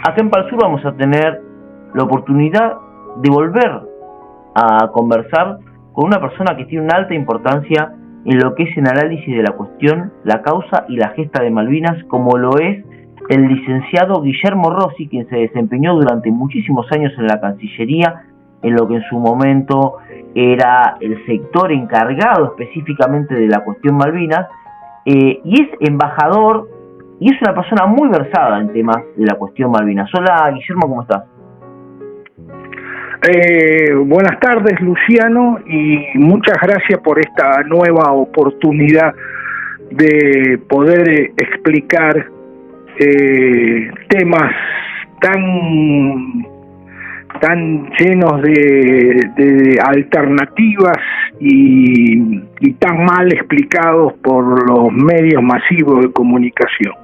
Acá en Palsur vamos a tener la oportunidad de volver a conversar con una persona que tiene una alta importancia en lo que es el análisis de la cuestión, la causa y la gesta de Malvinas, como lo es el licenciado Guillermo Rossi, quien se desempeñó durante muchísimos años en la Cancillería, en lo que en su momento era el sector encargado específicamente de la cuestión Malvinas, y es embajador y es una persona muy versada en temas de la cuestión Malvinas. Hola Guillermo, ¿cómo estás? Buenas tardes, Luciano, y muchas gracias por esta nueva oportunidad de poder explicar temas tan llenos de alternativas y tan mal explicados por los medios masivos de comunicación.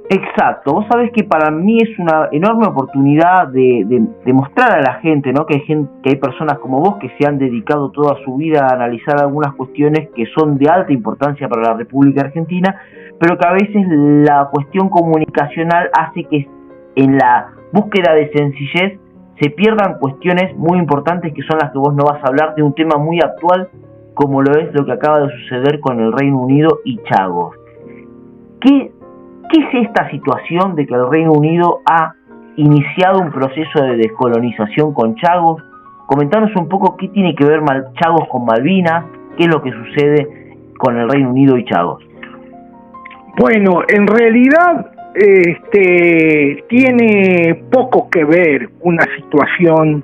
Exacto, vos sabés que para mí es una enorme oportunidad de mostrar a la gente, ¿no? Que hay personas como vos que se han dedicado toda su vida a analizar algunas cuestiones que son de alta importancia para la República Argentina, pero que a veces la cuestión comunicacional hace que en la búsqueda de sencillez se pierdan cuestiones muy importantes, que son las que vos no vas a hablar, de un tema muy actual como lo es lo que acaba de suceder con el Reino Unido y Chagos. ¿Qué es esta situación de que el Reino Unido ha iniciado un proceso de descolonización con Chagos? Comentanos un poco qué tiene que ver Chagos con Malvinas, qué es lo que sucede con el Reino Unido y Chagos. Bueno, en realidad tiene poco que ver una situación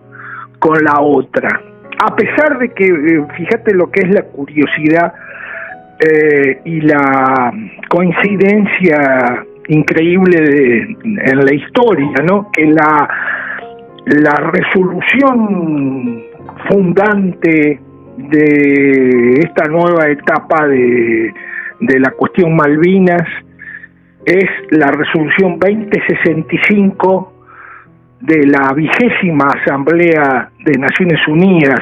con la otra. A pesar de que, fíjate lo que es la curiosidad y la coincidencia increíble en la historia, ¿no? Que la resolución fundante de esta nueva etapa de la cuestión Malvinas es la resolución 2065 de la 20ª Asamblea de Naciones Unidas,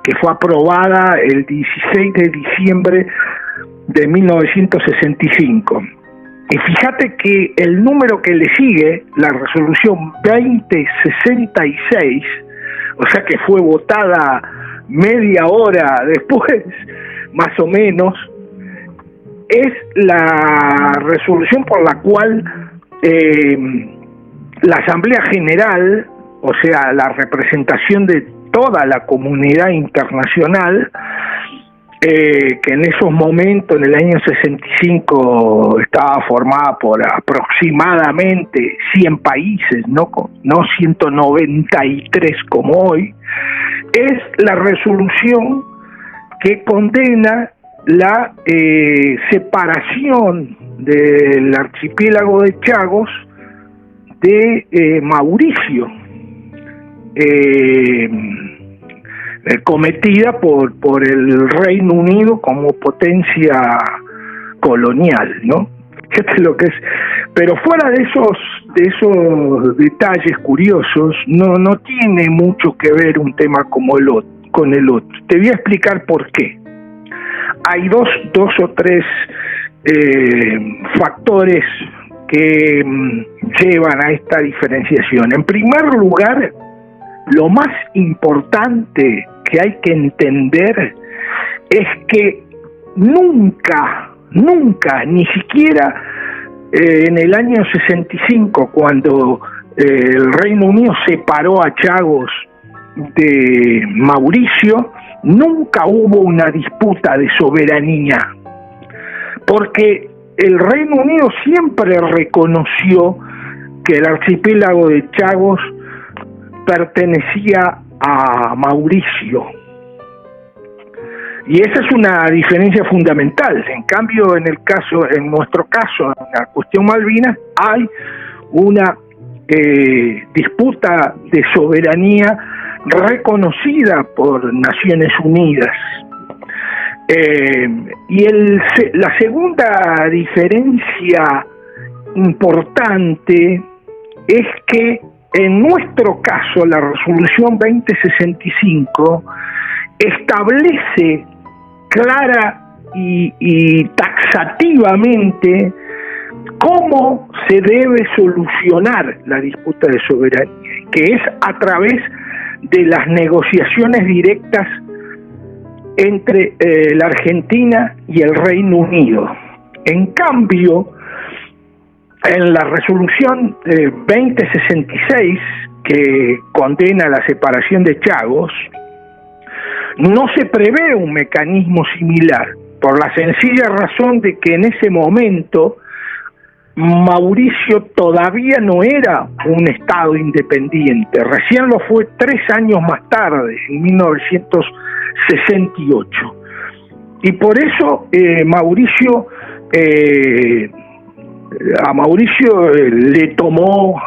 que fue aprobada el 16 de diciembre de 1965. Y fíjate que el número que le sigue, la resolución 2066, o sea que fue votada media hora después, más o menos, es la resolución por la cual la Asamblea General, o sea, la representación de toda la comunidad internacional, que en esos momentos, en el año 65, estaba formada por aproximadamente 100 países, no 193 como hoy, es la resolución que condena la separación del archipiélago de Chagos de Mauricio, cometida por el Reino Unido como potencia colonial, ¿no? Fíjate lo que es. Pero fuera de esos detalles curiosos, no tiene mucho que ver un tema como con el otro. Te voy a explicar por qué. Hay dos o tres factores que llevan a esta diferenciación. En primer lugar, lo más importante que hay que entender es que nunca, ni siquiera en el año 65, cuando el Reino Unido separó a Chagos de Mauricio, nunca hubo una disputa de soberanía, porque el Reino Unido siempre reconoció que el archipiélago de Chagos pertenecía a Mauricio. Y esa es una diferencia fundamental. En cambio, en nuestro caso, en la cuestión Malvinas, hay una disputa de soberanía reconocida por Naciones Unidas. Y la segunda diferencia importante es que en nuestro caso la resolución 2065 establece clara y taxativamente cómo se debe solucionar la disputa de soberanía, que es a través de las negociaciones directas entre la Argentina y el Reino Unido. En cambio, en la resolución 2066, que condena la separación de Chagos, no se prevé un mecanismo similar, por la sencilla razón de que en ese momento Mauricio todavía no era un Estado independiente, recién lo fue 3 años más tarde, en 1968. Y por eso a Mauricio le tomó,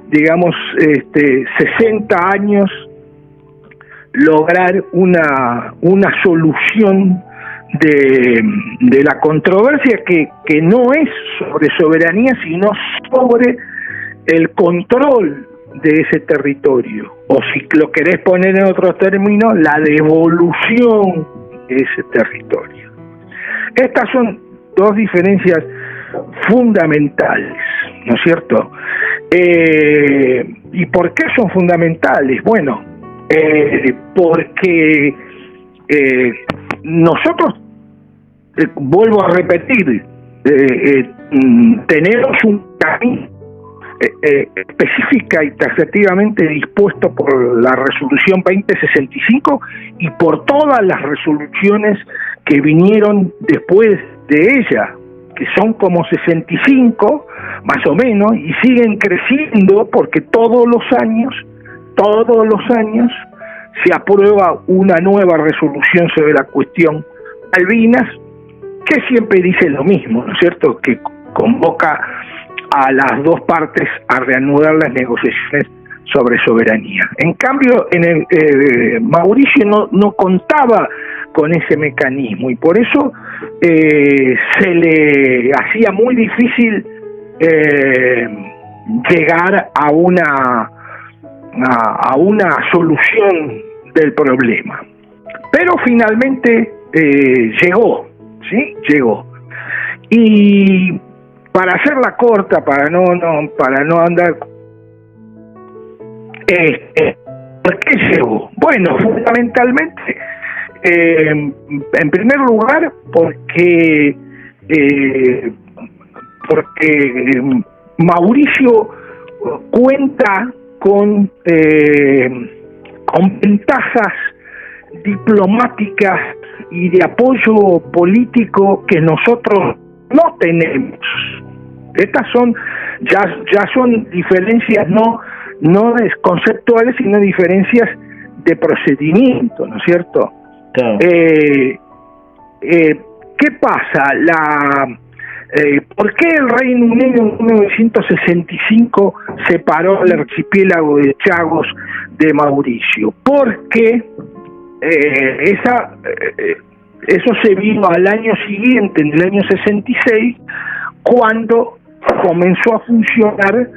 digamos, 60 años lograr una solución de la controversia que no es sobre soberanía, sino sobre el control de ese territorio, o si lo querés poner en otros términos, la devolución de ese territorio. Estas son dos diferencias fundamentales, ¿no es cierto? ¿Y por qué son fundamentales? Bueno, porque nosotros, vuelvo a repetir, tenemos un camino específica y taxativamente dispuesto por la resolución 2065 y por todas las resoluciones que vinieron después de ella, que son como 65 más o menos, y siguen creciendo porque todos los años se aprueba una nueva resolución sobre la cuestión Malvinas, que siempre dice lo mismo, ¿no es cierto?, que convoca a las dos partes a reanudar las negociaciones sobre soberanía. En cambio, Mauricio no contaba con ese mecanismo y por eso se le hacía muy difícil llegar a una solución del problema. Pero finalmente llegó. Y para hacerla corta, para no andar, ¿por qué llegó? Bueno, fundamentalmente, en primer lugar, porque Mauricio cuenta con ventajas diplomáticas y de apoyo político que nosotros no tenemos. Estas son ya son diferencias no conceptuales, sino diferencias de procedimiento, ¿no es cierto? Claro. ¿Qué pasa? ¿Por qué el Reino Unido en 1965 separó el archipiélago de Chagos de Mauricio? Porque eso se vino al año siguiente, en el año 66, cuando comenzó a funcionar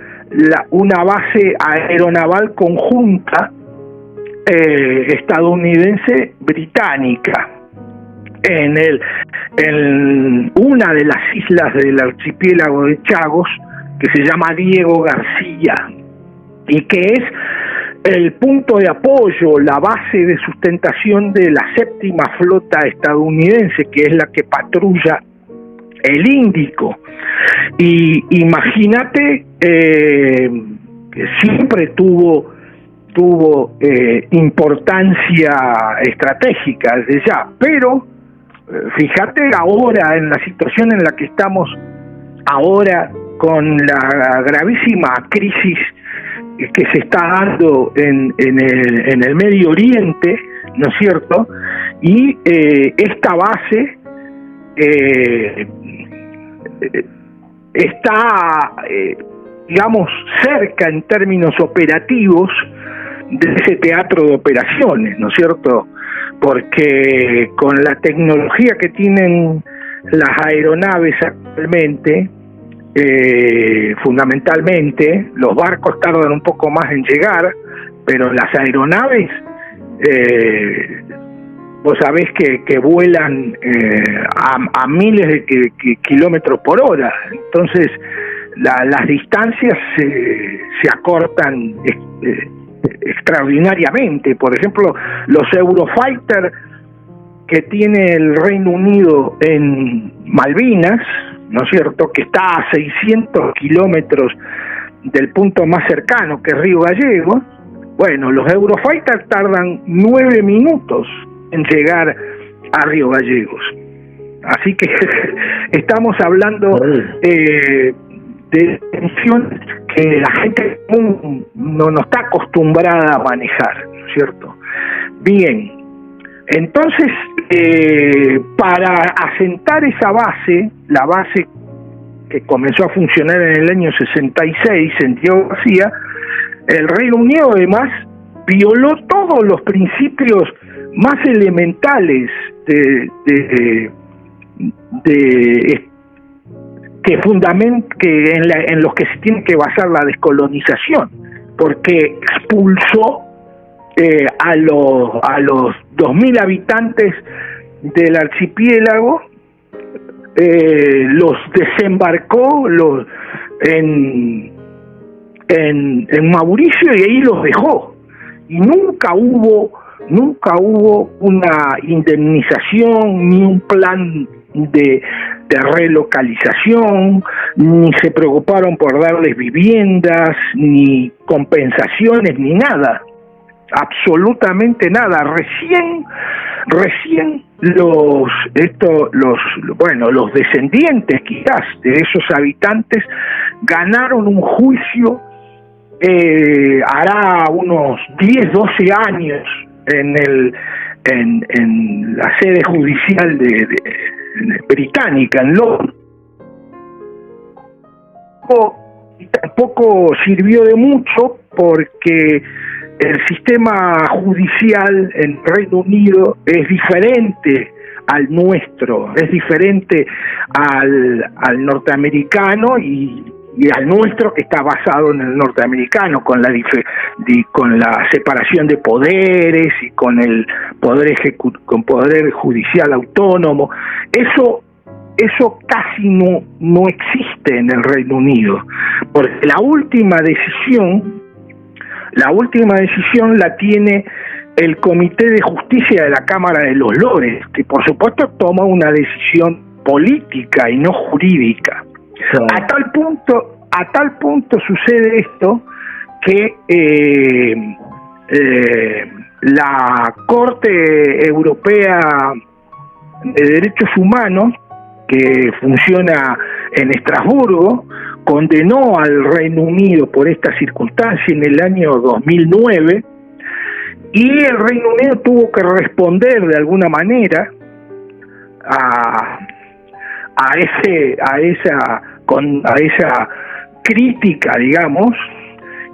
una base aeronaval conjunta estadounidense-británica en una de las islas del archipiélago de Chagos, que se llama Diego García, y que es el punto de apoyo, la base de sustentación de la séptima flota estadounidense, que es la que patrulla el Índico. Y imagínate que siempre tuvo importancia estratégica desde ya, pero fíjate ahora en la situación en la que estamos ahora, con la gravísima crisis que se está dando en el Medio Oriente, ¿no es cierto? Y esta base está, digamos, cerca en términos operativos de ese teatro de operaciones, ¿no es cierto? Porque con la tecnología que tienen las aeronaves actualmente, fundamentalmente, los barcos tardan un poco más en llegar, pero las aeronaves vos sabés que vuelan a miles de kilómetros por hora, entonces las distancias se acortan extraordinariamente. Por ejemplo, los Eurofighter que tiene el Reino Unido en Malvinas, ¿no es cierto?, que está a 600 kilómetros del punto más cercano, que es Río Gallegos. Bueno, los Eurofighter tardan 9 minutos en llegar a Río Gallegos. Así que estamos hablando de tensiones que la gente no está acostumbrada a manejar, ¿no es cierto? Bien, entonces, para asentar esa base, la base que comenzó a funcionar en el año 66 en Diego García, el Reino Unido además violó todos los principios más elementales que en los que se tiene que basar la descolonización, porque expulsó a los 2.000 habitantes del archipiélago, los desembarcó en Mauricio y ahí los dejó, y nunca hubo una indemnización ni un plan de relocalización, ni se preocuparon por darles viviendas, ni compensaciones, ni nada, absolutamente nada. Recién los descendientes quizás de esos habitantes ganaron un juicio hará unos 10, 12 años en la sede judicial británica en Londres. Tampoco sirvió de mucho porque el sistema judicial en Reino Unido es diferente al nuestro, es diferente al norteamericano y al nuestro, que está basado en el norteamericano, con la separación de poderes y con el con poder judicial autónomo. Eso casi no existe en el Reino Unido, porque la última decisión la tiene el Comité de Justicia de la Cámara de los Lores, que por supuesto toma una decisión política y no jurídica. Sí. A tal punto sucede esto que la Corte Europea de Derechos Humanos, que funciona en Estrasburgo, condenó al Reino Unido por esta circunstancia en el año 2009, y el Reino Unido tuvo que responder de alguna manera a esa crítica, digamos,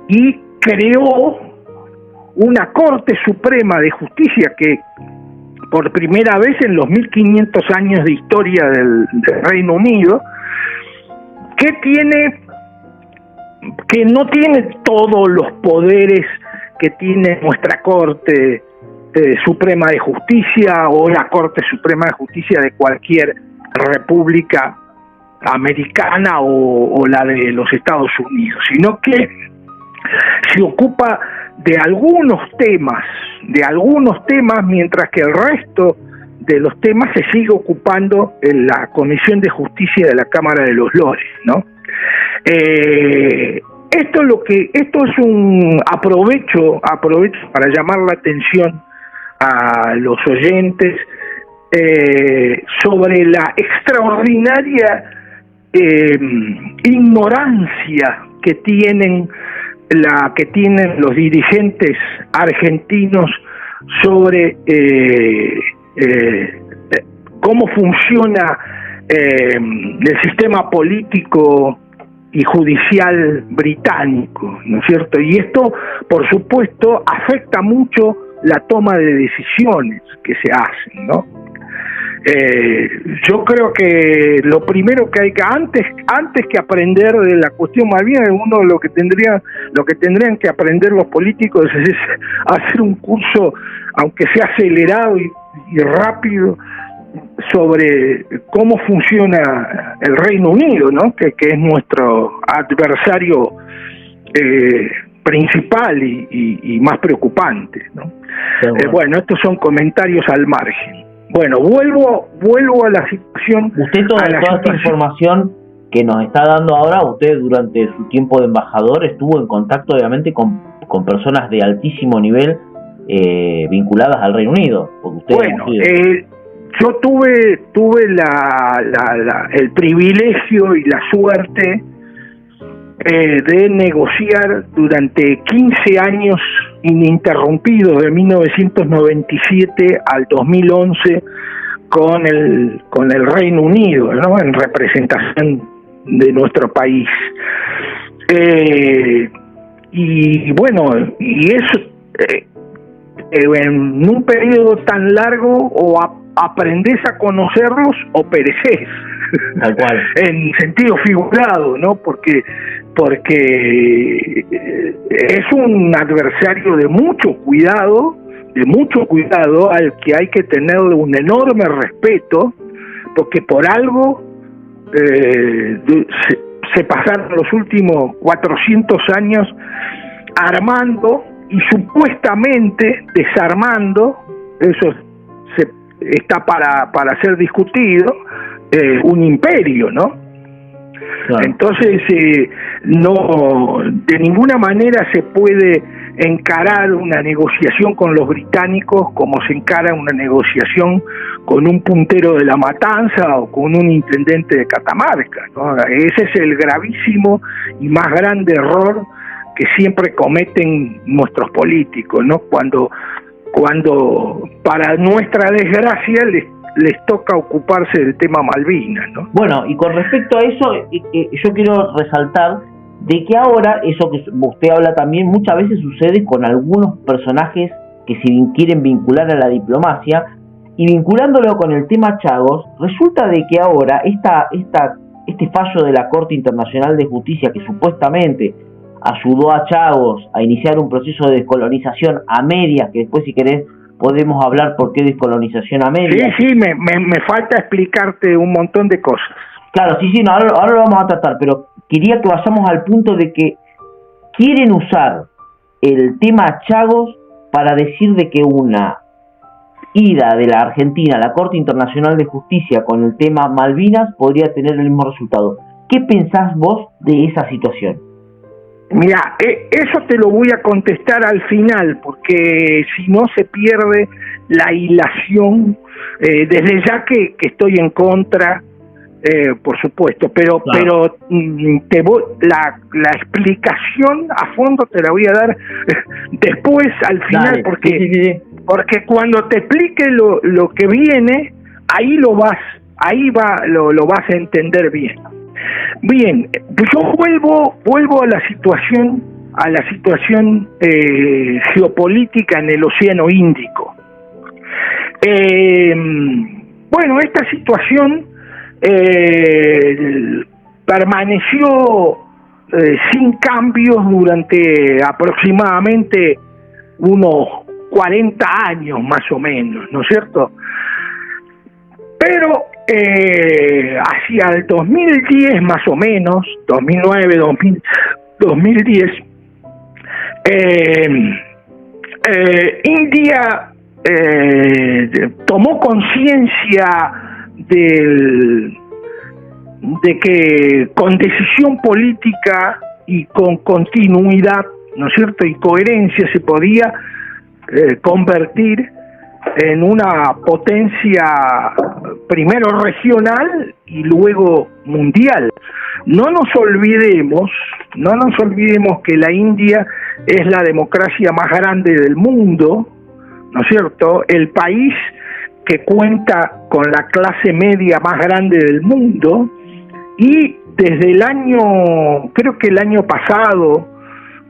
y creó una Corte Suprema de Justicia que por primera vez en los 1500 años de historia del Reino Unido, que no tiene todos los poderes que tiene nuestra Corte Suprema de Justicia o la Corte Suprema de Justicia de cualquier república americana o la de los Estados Unidos, sino que se ocupa de algunos temas, mientras que el resto de los temas se sigue ocupando en la Comisión de Justicia de la Cámara de los Lores, ¿no? Esto es un aprovecho para llamar la atención a los oyentes sobre la extraordinaria ignorancia que tienen los dirigentes argentinos sobre cómo funciona el sistema político y judicial británico, ¿no es cierto? Y esto, por supuesto, afecta mucho la toma de decisiones que se hacen, ¿no? Yo creo que lo primero que hay que antes que aprender de la cuestión malvina, lo que tendrían que aprender los políticos es hacer un curso, aunque sea acelerado y y rápido sobre cómo funciona el Reino Unido, ¿no? Que es nuestro adversario principal y más preocupante, ¿no? Bueno, estos son comentarios al margen. Bueno, vuelvo a la situación. Usted toda esta información que nos está dando ahora, usted durante su tiempo de embajador estuvo en contacto obviamente con personas de altísimo nivel vinculadas al Reino Unido. Porque usted yo tuve el privilegio y la suerte de negociar durante 15 años ininterrumpidos, de 1997 al 2011, con el Reino Unido, ¿no? En representación de nuestro país. Y bueno, y eso en un periodo tan largo o aprendés a conocerlos o pereces. Tal cual. En sentido figurado, ¿no? Porque es un adversario de mucho cuidado al que hay que tener un enorme respeto, porque por algo se pasaron los últimos 400 años armando y supuestamente desarmando, eso está para ser discutido, un imperio, ¿no? Claro. Entonces, no, de ninguna manera se puede encarar una negociación con los británicos como se encara una negociación con un puntero de La Matanza o con un intendente de Catamarca, ¿no? Ese es el gravísimo y más grande error que siempre cometen nuestros políticos, ¿no? Cuando para nuestra desgracia les toca ocuparse del tema Malvinas, ¿no? Bueno, y con respecto a eso, yo quiero resaltar de que ahora, eso que usted habla también, muchas veces sucede con algunos personajes que se quieren vincular a la diplomacia, y vinculándolo con el tema Chagos, resulta de que ahora este fallo de la Corte Internacional de Justicia, que supuestamente ayudó a Chagos a iniciar un proceso de descolonización a medias, que después si querés podemos hablar por qué descolonización a medias. Sí, me falta explicarte un montón de cosas. Claro, sí, no, ahora lo vamos a tratar, pero quería que vayamos al punto de que quieren usar el tema Chagos para decir de que una ida de la Argentina a la Corte Internacional de Justicia con el tema Malvinas podría tener el mismo resultado. ¿Qué pensás vos de esa situación? Mira, eso te lo voy a contestar al final, porque si no se pierde la hilación, desde ya que estoy en contra, por supuesto, pero te voy, la explicación a fondo te la voy a dar después, al final. Dale, porque cuando te explique lo que viene, lo vas a entender bien. Bien, yo vuelvo a la situación geopolítica en el Océano Índico. Bueno, esta situación permaneció sin cambios durante aproximadamente unos 40 años más o menos, ¿no es cierto? Pero hacia el 2010 más o menos, 2009, 2010, India tomó conciencia de que con decisión política y con continuidad, ¿no es cierto?, y coherencia se podía convertir en una potencia primero regional y luego mundial. No nos olvidemos que la India es la democracia más grande del mundo, ¿no es cierto?, el país que cuenta con la clase media más grande del mundo, y desde creo que el año pasado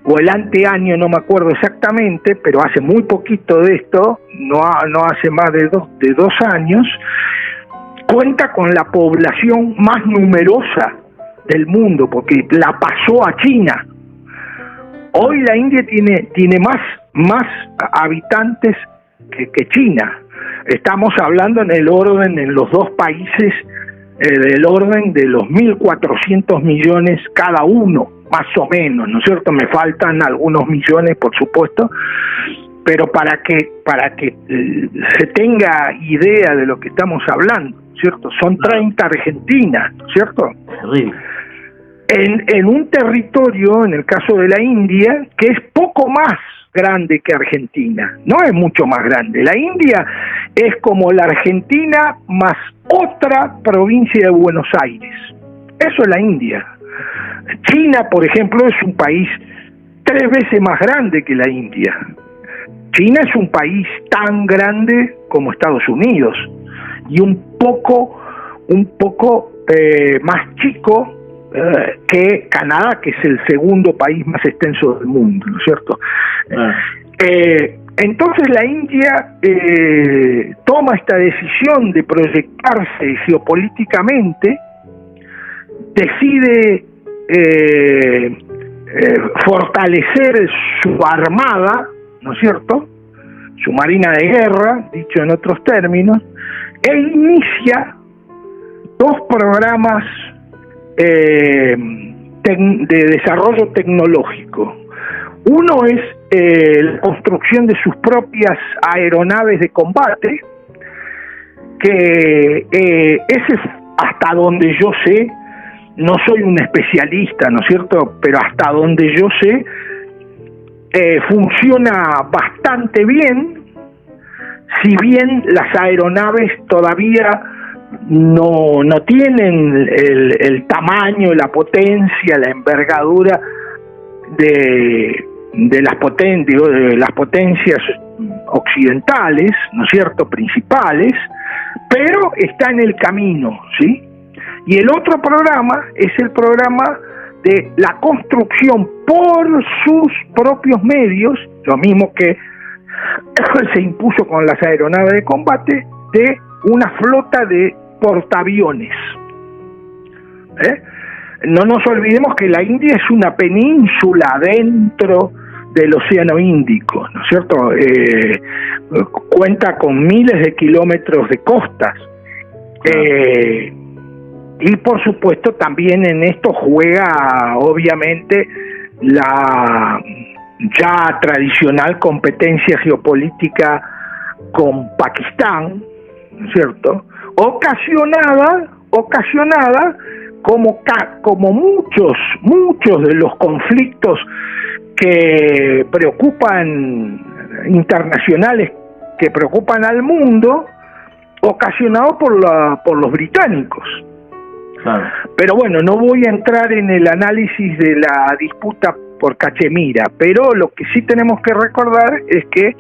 o el anteaño, no me acuerdo exactamente, pero hace muy poquito de esto, no hace más de dos años, cuenta con la población más numerosa del mundo, porque la pasó a China. Hoy la India tiene más habitantes que China. Estamos hablando en los dos países, del orden de los 1.400 millones cada uno, más o menos, ¿no es cierto? Me faltan algunos millones, por supuesto, pero para que se tenga idea de lo que estamos hablando, ¿cierto? Son 30 Argentinas, ¿cierto? En un territorio, en el caso de la India, que es poco más grande que Argentina, no es mucho más grande. La India es como la Argentina más otra provincia de Buenos Aires. Eso es la India. China, por ejemplo, es un país 3 veces más grande que la India. China es un país tan grande como Estados Unidos y un poco más chico que Canadá, que es el segundo país más extenso del mundo, ¿no es cierto? Entonces la India toma esta decisión de proyectarse geopolíticamente, decide fortalecer su armada, ¿no es cierto?, su marina de guerra, dicho en otros términos, e inicia 2 programas de desarrollo tecnológico. Uno es la construcción de sus propias aeronaves de combate, que ese es hasta donde yo sé, no soy un especialista, ¿no es cierto?, pero hasta donde yo sé, funciona bastante bien, si bien las aeronaves todavía no tienen el tamaño, la potencia, la envergadura de las potencias occidentales, ¿no es cierto?, principales, pero está en el camino, ¿sí? Y el otro programa es el programa de la construcción por sus propios medios, lo mismo que se impuso con las aeronaves de combate, de una flota de portaaviones. No nos olvidemos que la India es una península dentro del Océano Índico, ¿no es cierto? Cuenta con miles de kilómetros de costas. Y por supuesto también en esto juega obviamente la ya tradicional competencia geopolítica con Pakistán, ¿no es cierto?, ocasionada como muchos de los conflictos que preocupan internacionales, que preocupan al mundo, ocasionados por los británicos. Claro. Pero bueno, no voy a entrar en el análisis de la disputa por Cachemira, pero lo que sí tenemos que recordar es que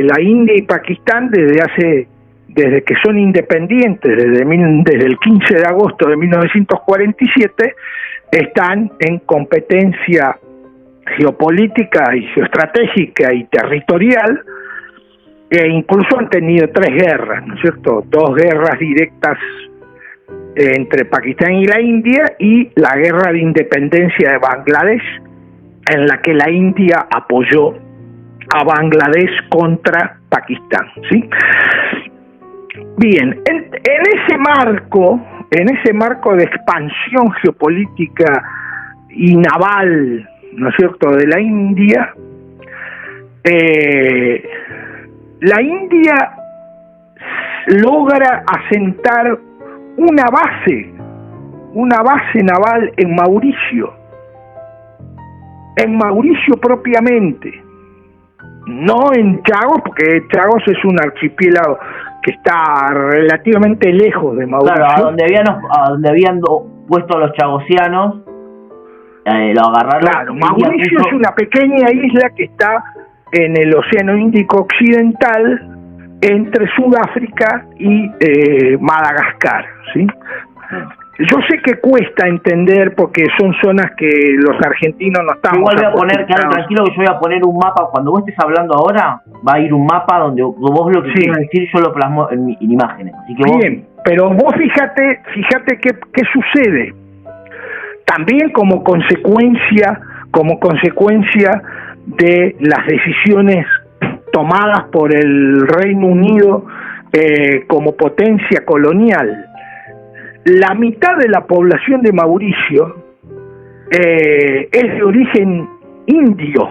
la India y Pakistán desde que son independientes, desde el 15 de agosto de 1947, están en competencia geopolítica y geoestratégica y territorial, e incluso han tenido 3 guerras, ¿no es cierto? 2 guerras directas entre Pakistán y la India, y la guerra de independencia de Bangladesh, en la que la India apoyó a Bangladesh contra Pakistán, ¿sí? Bien, en ese marco de expansión geopolítica y naval, ¿no es cierto?, de la India, la India logra asentar una base naval en Mauricio propiamente, no en Chagos, porque Chagos es un archipiélago que está relativamente lejos de Mauricio. Claro, a donde habían puesto a los chagosianos, lo agarraron. Claro, Mauricio es una pequeña isla que está en el Océano Índico Occidental, entre Sudáfrica y Madagascar, ¿sí? Yo sé que cuesta entender porque son zonas que los argentinos no estamos. Igual voy a poner, quedate tranquilo, que yo voy a poner un mapa. Cuando vos estés hablando ahora, va a ir un mapa donde vos lo que quieras decir, yo lo plasmo en imágenes. Así que bien, pero vos fíjate qué sucede. También como consecuencia de las decisiones tomadas por el Reino Unido como potencia colonial. La mitad de la población de Mauricio es de origen indio.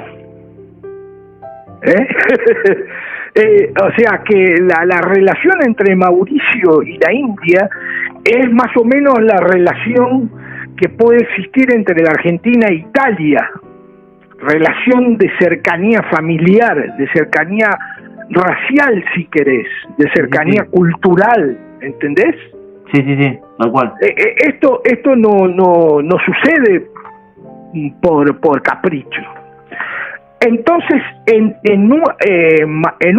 O sea que la relación entre Mauricio y la India es más o menos la relación que puede existir entre la Argentina e Italia, relación de cercanía familiar, de cercanía racial, si querés, de cercanía cultural, ¿entendés? Sí, tal cual. Esto no sucede por capricho. Entonces, en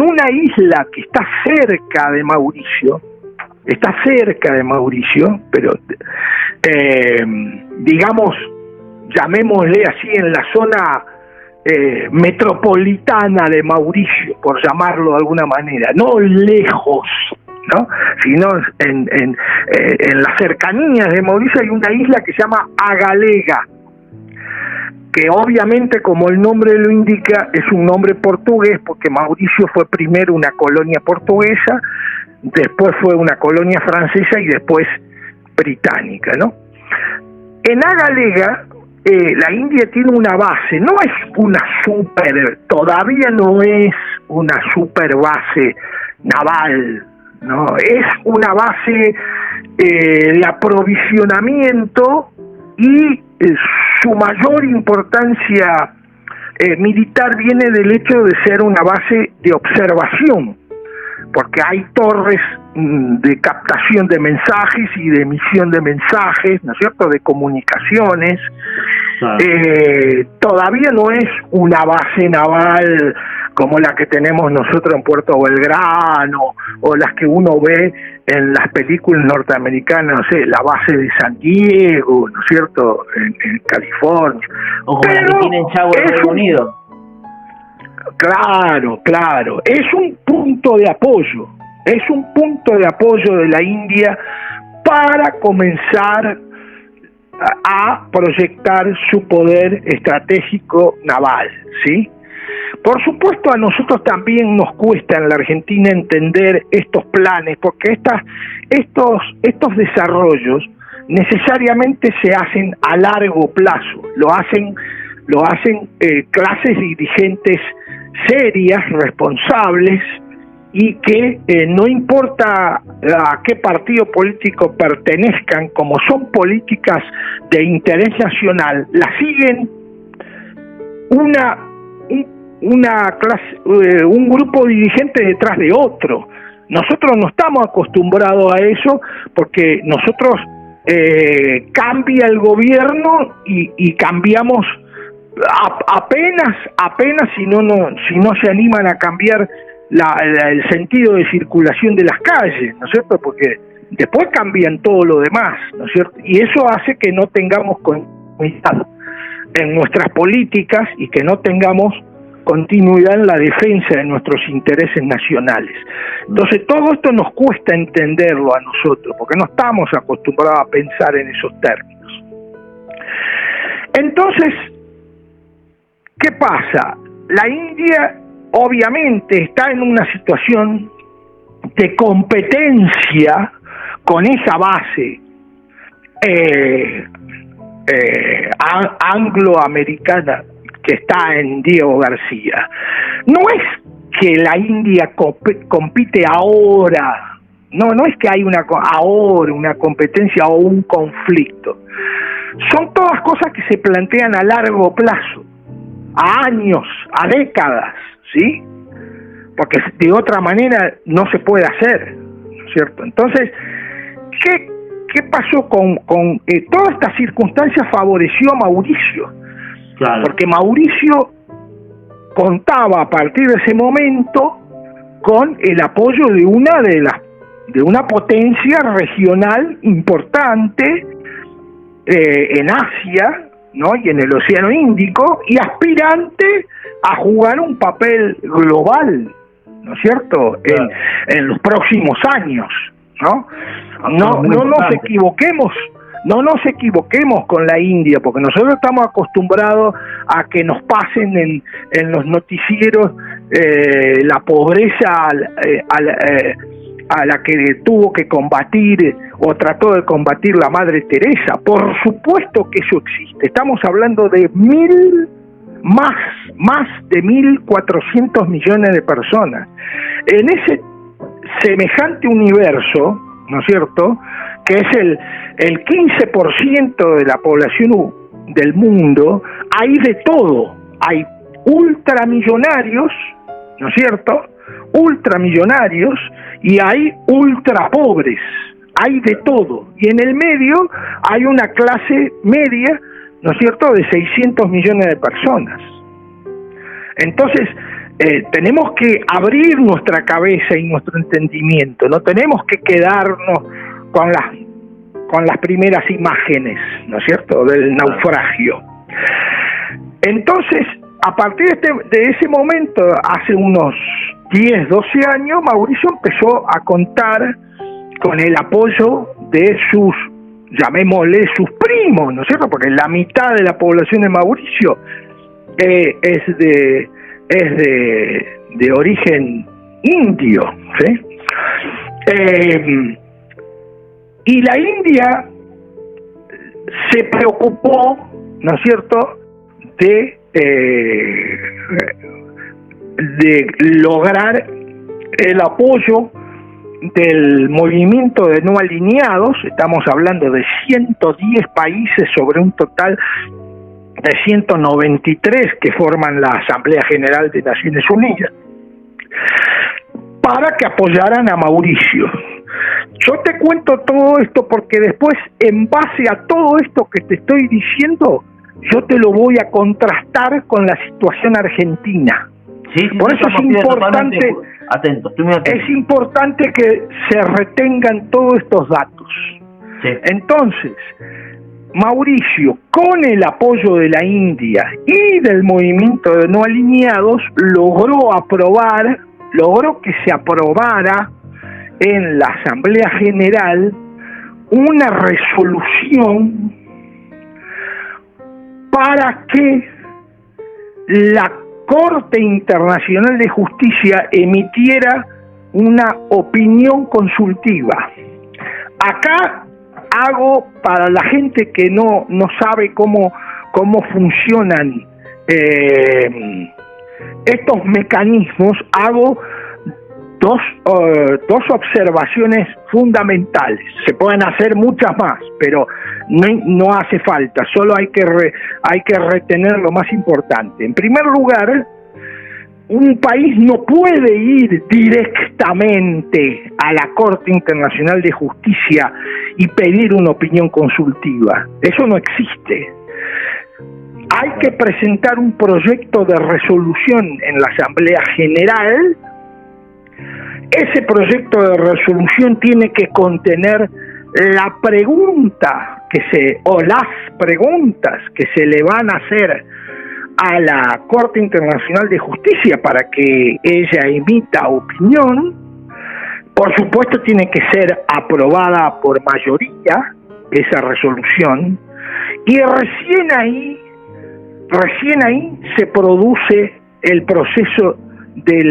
una isla que está cerca de Mauricio, pero digamos, llamémosle así, en la zona metropolitana de Mauricio, por llamarlo de alguna manera, no lejos, ¿no? Sino en las cercanías de Mauricio hay una isla que se llama Agalega, que obviamente, como el nombre lo indica, es un nombre portugués, porque Mauricio fue primero una colonia portuguesa, después fue una colonia francesa y después británica, ¿no? En Agalega, la India tiene una base, no es todavía no es una super base naval, ¿no? Es una base de aprovisionamiento y su mayor importancia militar viene del hecho de ser una base de observación, porque hay torres de captación de mensajes y de emisión de mensajes, ¿no es cierto?, de comunicaciones. Claro. Todavía no es una base naval como la que tenemos nosotros en Puerto Belgrano o las que uno ve en las películas norteamericanas, no sé, la base de San Diego, ¿no es cierto?, en California. O como la que tiene en Chavo el Reino Unido. Claro, es un punto de apoyo de la India para comenzar a proyectar su poder estratégico naval, ¿sí? Por supuesto, a nosotros también nos cuesta en la Argentina entender estos planes, porque estos desarrollos necesariamente se hacen a largo plazo, lo hacen clases dirigentes serias, responsables, y que no importa a qué partido político pertenezcan, como son políticas de interés nacional, las siguen un grupo dirigente detrás de otro. Nosotros no estamos acostumbrados a eso, porque nosotros cambia el gobierno y cambiamos apenas si no se animan a cambiar el sentido de circulación de las calles, ¿no es cierto? Porque después cambian todo lo demás, ¿no es cierto? Y eso hace que no tengamos continuidad en nuestras políticas y que no tengamos continuidad en la defensa de nuestros intereses nacionales. Entonces todo esto nos cuesta entenderlo a nosotros, porque no estamos acostumbrados a pensar en esos términos. Entonces, ¿qué pasa? La India obviamente está en una situación de competencia con esa base angloamericana que está en Diego García. No es que la India compite ahora, no es que hay una competencia o un conflicto. Son todas cosas que se plantean a largo plazo, a años, a décadas, ¿sí? Porque de otra manera no se puede hacer, ¿no es cierto? Entonces, ¿qué pasó con toda esta circunstancia? Favoreció a Mauricio, claro, porque Mauricio contaba a partir de ese momento con el apoyo de una potencia regional importante en Asia, ¿no?, y en el Océano Índico, y aspirante a jugar un papel global, ¿no es cierto?, claro, en los próximos años, ¿no? No nos equivoquemos con la India, porque nosotros estamos acostumbrados a que nos pasen en los noticieros la pobreza a la que tuvo que combatir o trató de combatir la Madre Teresa. Por supuesto que eso existe. Estamos hablando de más de 1.400 millones de personas. En ese semejante universo, ¿no es cierto?, que es el 15% de la población del mundo, hay de todo. Hay ultramillonarios, ¿no es cierto?, ultramillonarios, y hay ultrapobres, hay de todo. Y en el medio hay una clase media, ¿no es cierto?, de 600 millones de personas. Entonces, tenemos que abrir nuestra cabeza y nuestro entendimiento, no tenemos que quedarnos con las primeras imágenes, ¿no es cierto?, del naufragio. Entonces, a partir de ese momento, hace unos 10, 12 años, Mauricio empezó a contar con el apoyo de sus, llamémosle, sus primos, ¿no es cierto?, porque la mitad de la población de Mauricio es de origen indio, ¿sí? Y la India se preocupó, ¿no es cierto?, de lograr el apoyo del movimiento de no alineados. Estamos hablando de 110 países sobre un total de 193 que forman la Asamblea General de Naciones Unidas, para que apoyaran a Mauricio. Yo te cuento todo esto porque después, en base a todo esto que te estoy diciendo, yo te lo voy a contrastar con la situación argentina. Sí, por eso es importante, atento, estoy muy atento. Es importante que se retengan todos estos datos. Sí. Entonces, Mauricio, con el apoyo de la India y del movimiento de no alineados, logró que se aprobara en la Asamblea General una resolución para que la Corte Internacional de Justicia emitiera una opinión consultiva. Acá hago, para la gente que no sabe cómo funcionan estos mecanismos, hago dos observaciones fundamentales. Se pueden hacer muchas más, pero no hace falta, solo hay que retener lo más importante. En primer lugar, un país no puede ir directamente a la Corte Internacional de Justicia y pedir una opinión consultiva. Eso no existe. Hay que presentar un proyecto de resolución en la Asamblea General. Ese proyecto de resolución tiene que contener la pregunta o las preguntas que se le van a hacer a la Corte Internacional de Justicia para que ella emita opinión. Por supuesto, tiene que ser aprobada por mayoría esa resolución, y recién ahí se produce el proceso de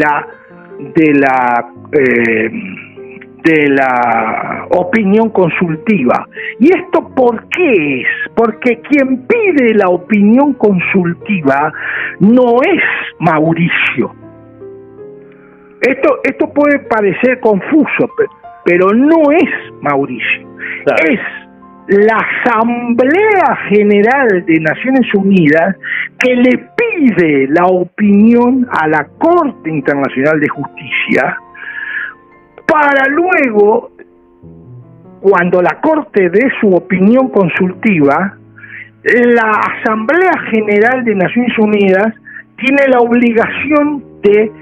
la opinión consultiva. ¿Y esto por qué es? Porque quien pide la opinión consultiva no es Mauricio. Esto puede parecer confuso, pero no es Mauricio. Claro. Es la Asamblea General de Naciones Unidas que le pide la opinión a la Corte Internacional de Justicia, para luego, cuando la Corte dé su opinión consultiva, la Asamblea General de Naciones Unidas tiene la obligación de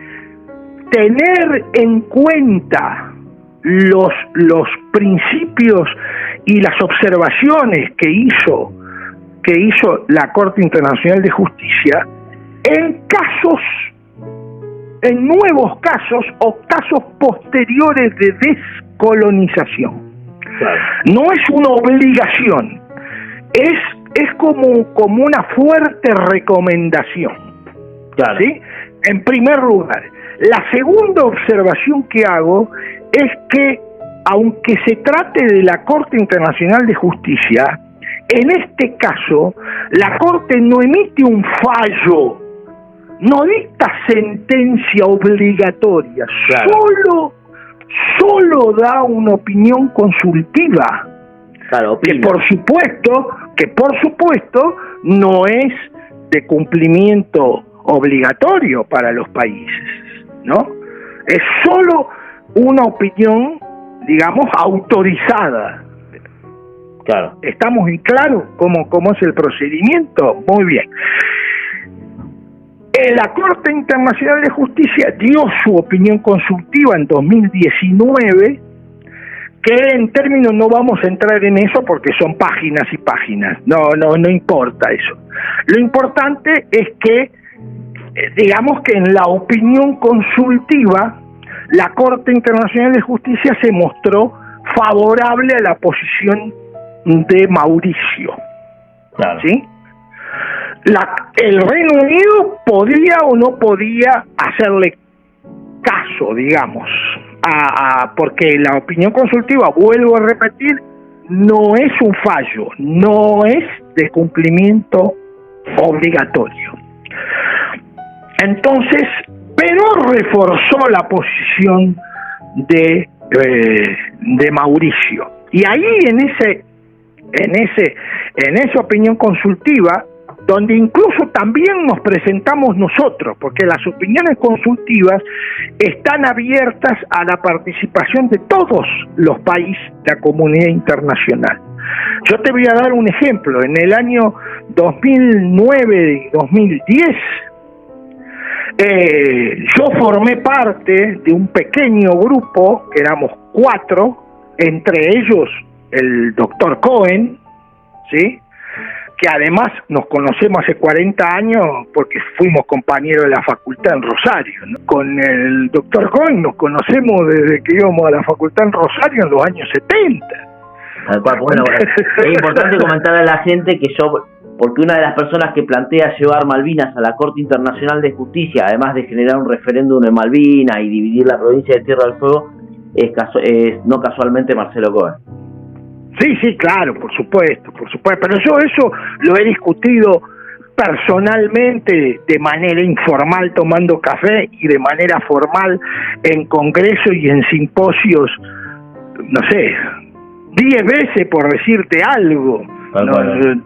tener en cuenta los principios y las observaciones que hizo la Corte Internacional de Justicia en nuevos casos o casos posteriores de descolonización. Claro. No es una obligación, es como una fuerte recomendación. Claro. ¿Sí? en primer lugar. La segunda observación que hago es que, aunque se trate de la Corte Internacional de Justicia, en este caso, la Corte no emite un fallo, no dicta sentencia obligatoria, claro. Solo da una opinión consultiva, claro, que por supuesto no es de cumplimiento obligatorio para los países, ¿no? Es solo una opinión, digamos, autorizada. Claro. ¿Estamos en claro cómo es el procedimiento? Muy bien. La Corte Internacional de Justicia dio su opinión consultiva en 2019, que en términos no vamos a entrar en eso porque son páginas y páginas, no importa eso. Lo importante es que, digamos que en la opinión consultiva, la Corte Internacional de Justicia se mostró favorable a la posición de Mauricio. Claro. ¿Sí? El Reino Unido podía o no podía hacerle caso, digamos, porque la opinión consultiva, vuelvo a repetir, no es un fallo, no es de cumplimiento obligatorio. Entonces, pero reforzó la posición de Mauricio. Y ahí en esa opinión consultiva, donde incluso también nos presentamos nosotros, porque las opiniones consultivas están abiertas a la participación de todos los países de la comunidad internacional. Yo te voy a dar un ejemplo. En el año 2009 y 2010, yo formé parte de un pequeño grupo, que éramos 4, entre ellos el doctor Cohen, ¿sí?, que además nos conocemos hace 40 años porque fuimos compañeros de la facultad en Rosario, ¿no? Con el doctor Cohen nos conocemos desde que íbamos a la facultad en Rosario en los años 70. Bueno, es importante comentarle a la gente que porque una de las personas que plantea llevar Malvinas a la Corte Internacional de Justicia, además de generar un referéndum en Malvinas y dividir la provincia de Tierra del Fuego, es no casualmente Marcelo Cohen. Sí, claro, por supuesto, pero yo eso lo he discutido personalmente, de manera informal tomando café, y de manera formal en congresos y en simposios, no sé, 10 veces, por decirte algo.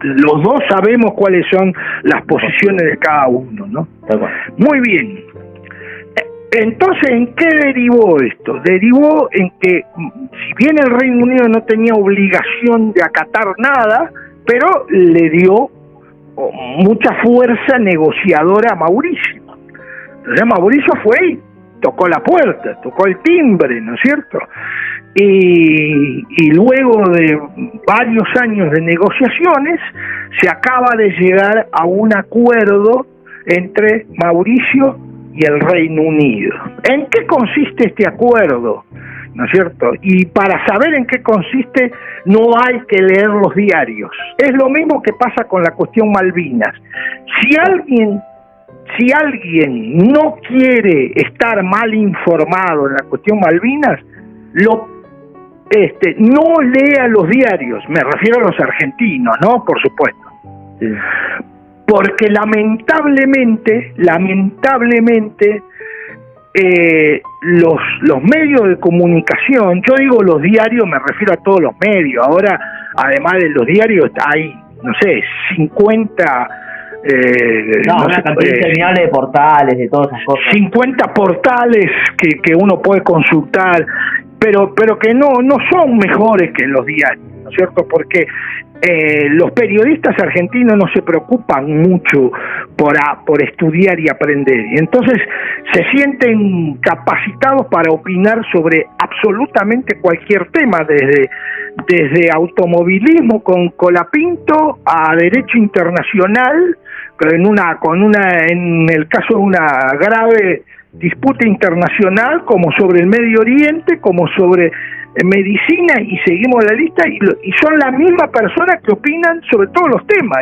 Los dos sabemos cuáles son las posiciones de cada uno, ¿no? Muy bien. Entonces, ¿en qué derivó esto? Derivó en que, si bien el Reino Unido no tenía obligación de acatar nada, pero le dio mucha fuerza negociadora a Mauricio. Entonces Mauricio fue y tocó la puerta, tocó el timbre, ¿no es cierto? Y luego de varios años de negociaciones, se acaba de llegar a un acuerdo entre Mauricio y el Reino Unido. ¿En qué consiste este acuerdo? ¿No es cierto? Y para saber en qué consiste, no hay que leer los diarios. Es lo mismo que pasa con la cuestión Malvinas. Si alguien no quiere estar mal informado en la cuestión Malvinas, no lea los diarios. Me refiero a los argentinos, ¿no? Por supuesto. Sí. Porque lamentablemente, los medios de comunicación, yo digo los diarios, me refiero a todos los medios. Ahora, además de los diarios, hay, no sé, 50... una cantidad interminable de portales, de todas esas cosas. 50 portales que uno puede consultar, pero que no son mejores que los diarios, ¿no es cierto? Porque los periodistas argentinos no se preocupan mucho por estudiar y aprender, y entonces se sienten capacitados para opinar sobre absolutamente cualquier tema, desde automovilismo con Colapinto a derecho internacional, en el caso de una grave disputa internacional, como sobre el Medio Oriente, como sobre medicina, y seguimos la lista, y son la misma persona que opinan sobre todos los temas.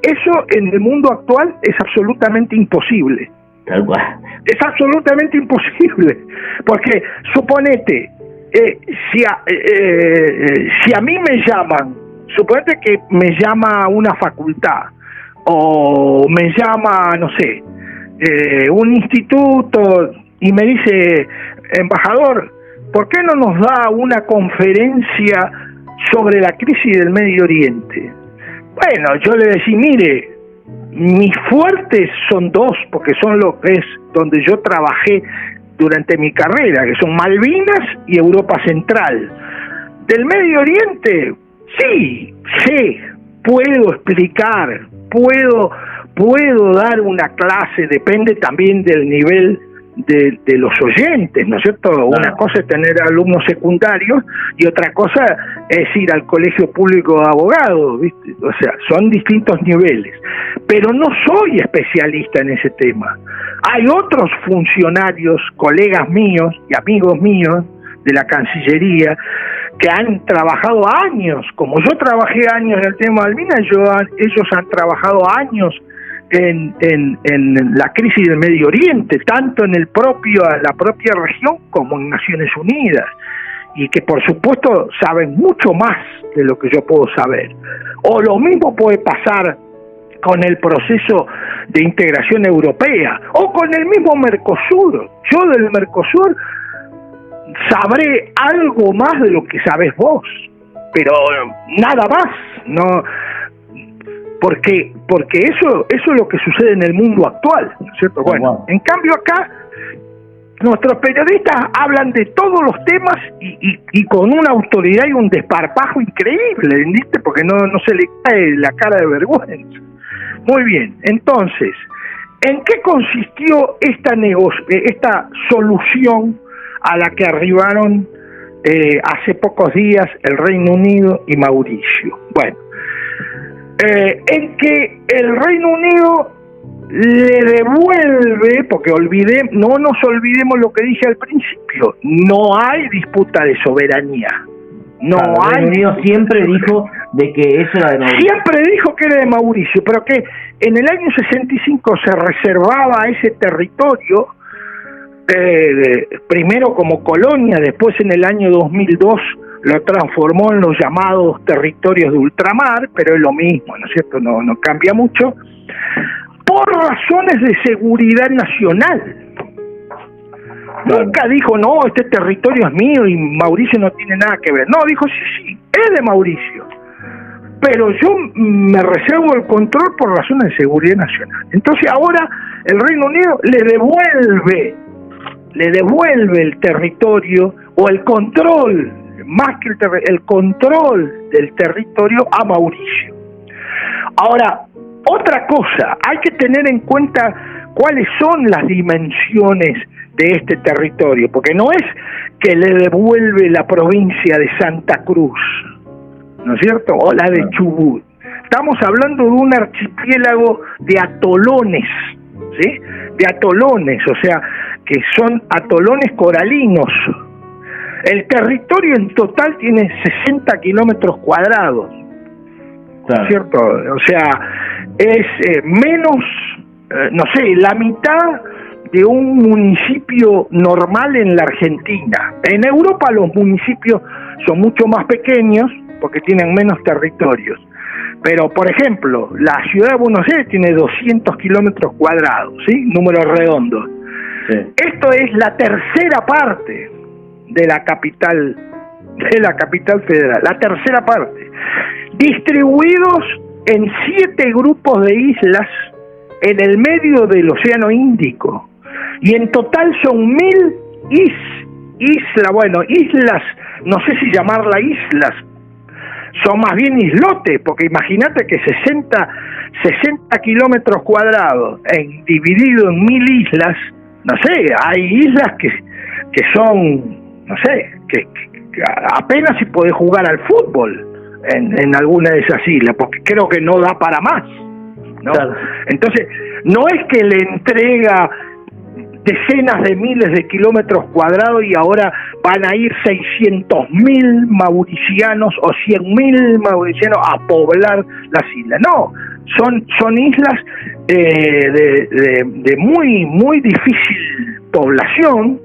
Eso en el mundo actual es absolutamente imposible. Tal cual. Es absolutamente imposible, porque suponete, si a mí me llaman, suponete que me llama una facultad, o me llama, no sé, un instituto y me dice, embajador, ¿por qué no nos da una conferencia sobre la crisis del Medio Oriente? Bueno, yo le decía, mire, mis fuertes son dos, porque son lo que es donde yo trabajé durante mi carrera, que son Malvinas y Europa Central. Del Medio Oriente, sí, sé, puedo explicar, puedo dar una clase, depende también del nivel de los oyentes, ¿no es cierto? Claro. Una cosa es tener alumnos secundarios y otra cosa es ir al colegio público de abogados, ¿viste? O sea, son distintos niveles. Pero no soy especialista en ese tema. Hay otros funcionarios, colegas míos y amigos míos de la Cancillería, que han trabajado años, como yo trabajé años en el tema de Malvinas, ellos han trabajado años en la crisis del Medio Oriente, tanto en la propia región como en Naciones Unidas, y que por supuesto saben mucho más de lo que yo puedo saber. O lo mismo puede pasar con el proceso de integración europea, o con el mismo Mercosur. Yo del Mercosur sabré algo más de lo que sabés vos, pero nada más, no, porque eso es lo que sucede en el mundo actual, ¿no es cierto? Bueno, en cambio acá nuestros periodistas hablan de todos los temas y con una autoridad y un desparpajo increíble, ¿viste? Porque no se le cae la cara de vergüenza. Muy bien, entonces, ¿en qué consistió esta solución a la que arribaron hace pocos días el Reino Unido y Mauricio? Bueno, en que el Reino Unido le devuelve, porque no nos olvidemos lo que dije al principio, no hay disputa de soberanía. No hay. El Reino Unido siempre dijo de que eso era de Mauricio. Siempre dijo que era de Mauricio, pero que en el año 65 se reservaba ese territorio, primero como colonia, después en el año 2002 lo transformó en los llamados territorios de ultramar, pero es lo mismo, ¿no es cierto? No cambia mucho, por razones de seguridad nacional. Claro. Nunca dijo, no, este territorio es mío y Mauricio no tiene nada que ver. No, dijo, sí, es de Mauricio, pero yo me reservo el control por razones de seguridad nacional. Entonces ahora el Reino Unido le devuelve el territorio, o el control, más que el control del territorio, a Mauricio. Ahora, otra cosa, hay que tener en cuenta cuáles son las dimensiones de este territorio, porque no es que le devuelve la provincia de Santa Cruz, ¿no es cierto?, o la de Chubut. Estamos hablando de un archipiélago de atolones, ¿sí?, de atolones, o sea, que son atolones coralinos. El territorio en total tiene 60 kilómetros cuadrados, claro, ¿cierto? O sea, es menos, no sé, la mitad de un municipio normal en la Argentina. En Europa los municipios son mucho más pequeños porque tienen menos territorios. Pero, por ejemplo, la ciudad de Buenos Aires tiene 200 kilómetros cuadrados, ¿sí? Números redondos. Sí. Esto es la tercera parte de la capital federal, la tercera parte, distribuidos en 7 grupos de islas en el medio del Océano Índico, y en total son 1000 islas, no sé si llamarla islas, son más bien islotes, porque imagínate que 60 kilómetros cuadrados dividido en 1000 islas, no sé, hay islas que son, no sé, que apenas si podés jugar al fútbol en alguna de esas islas, porque creo que no da para más, ¿no? Claro. Entonces, no es que le entrega decenas de miles de kilómetros cuadrados y ahora van a ir 600.000 mauricianos o 100.000 mauricianos a poblar las islas. No, son islas de muy difícil población,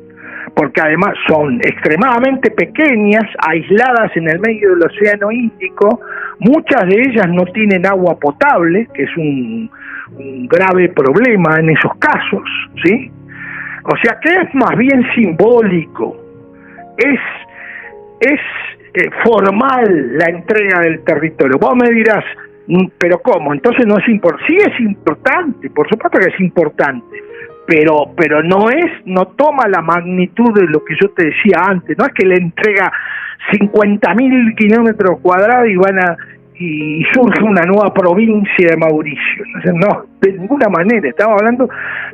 porque además son extremadamente pequeñas, aisladas en el medio del Océano Índico. Muchas de ellas no tienen agua potable, que es un grave problema en esos casos, ¿sí? O sea que es más bien simbólico, es formal la entrega del territorio. Vos me dirás, pero ¿cómo? Entonces no es importante. Sí es importante, por supuesto que es importante, pero no toma la magnitud de lo que yo te decía antes. No es que le entrega 50.000 kilómetros cuadrados y surge una nueva provincia de Mauricio. No, de ninguna manera. Estamos hablando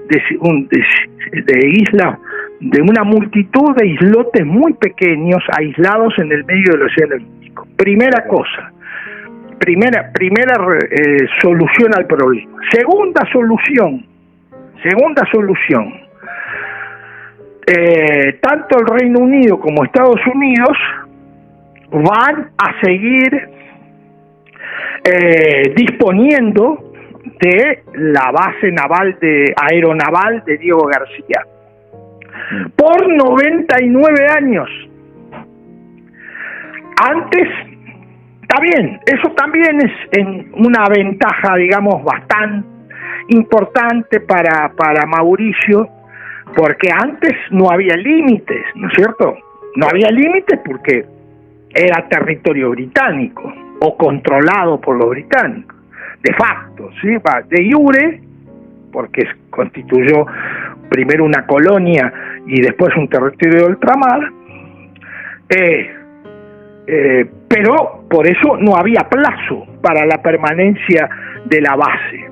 de islas, de una multitud de islotes muy pequeños, aislados en el medio del Océano Índico. Primera cosa, primera solución al problema. Segunda solución, tanto el Reino Unido como Estados Unidos van a seguir disponiendo de la base aeronaval de Diego García por 99 años. Antes, está bien, eso también es una ventaja, digamos, bastante importante para Mauricio, porque antes no había límites, ¿no es cierto? No había límites porque era territorio británico o controlado por los británicos, de facto, ¿sí? De jure, porque constituyó primero una colonia y después un territorio de ultramar, pero por eso no había plazo para la permanencia de la base.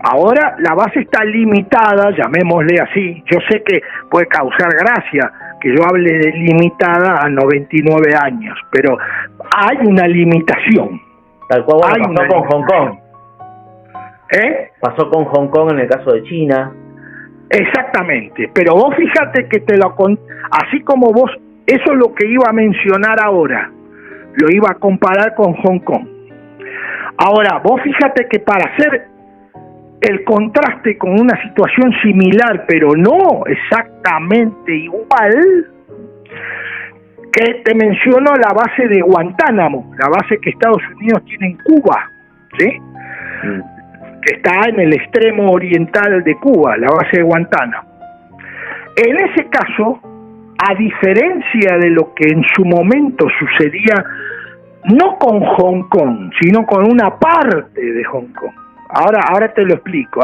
Ahora la base está limitada, llamémosle así. Yo sé que puede causar gracia que yo hable de limitada a 99 años, pero hay una limitación. Tal cual pasó con Hong Kong. Pasó con Hong Kong en el caso de China. Exactamente, pero vos fíjate que así como vos, eso es lo que iba a mencionar ahora, lo iba a comparar con Hong Kong. Ahora, vos fíjate que para hacer el contraste con una situación similar, pero no exactamente igual, que te menciono la base de Guantánamo, la base que Estados Unidos tiene en Cuba, ¿sí? Que está en el extremo oriental de Cuba, la base de Guantánamo. En ese caso, a diferencia de lo que en su momento sucedía, no con Hong Kong, sino con una parte de Hong Kong. Ahora te lo explico,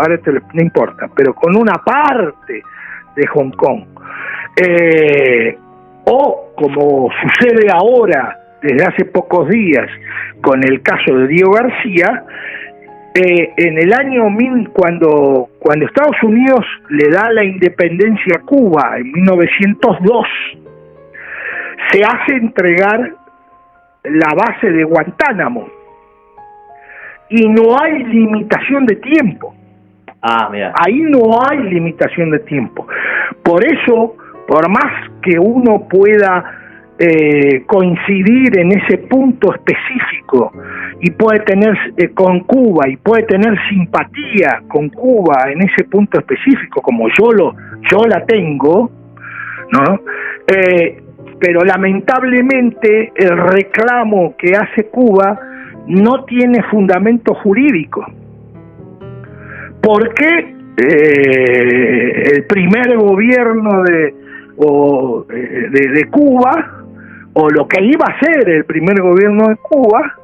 no importa, pero con una parte de Hong Kong. O como sucede ahora, desde hace pocos días, con el caso de Diego García, en el año 1000, cuando Estados Unidos le da la independencia a Cuba, en 1902, se hace entregar la base de Guantánamo. Y no hay limitación de tiempo. Mira. Ahí no hay limitación de tiempo. Por eso, por más que uno pueda coincidir en ese punto específico y puede tener con Cuba y puede tener simpatía con Cuba en ese punto específico, como yo la tengo, ¿no? Pero lamentablemente el reclamo que hace Cuba no tiene fundamento jurídico, porque el primer gobierno de Cuba, o lo que iba a ser el primer gobierno de Cuba,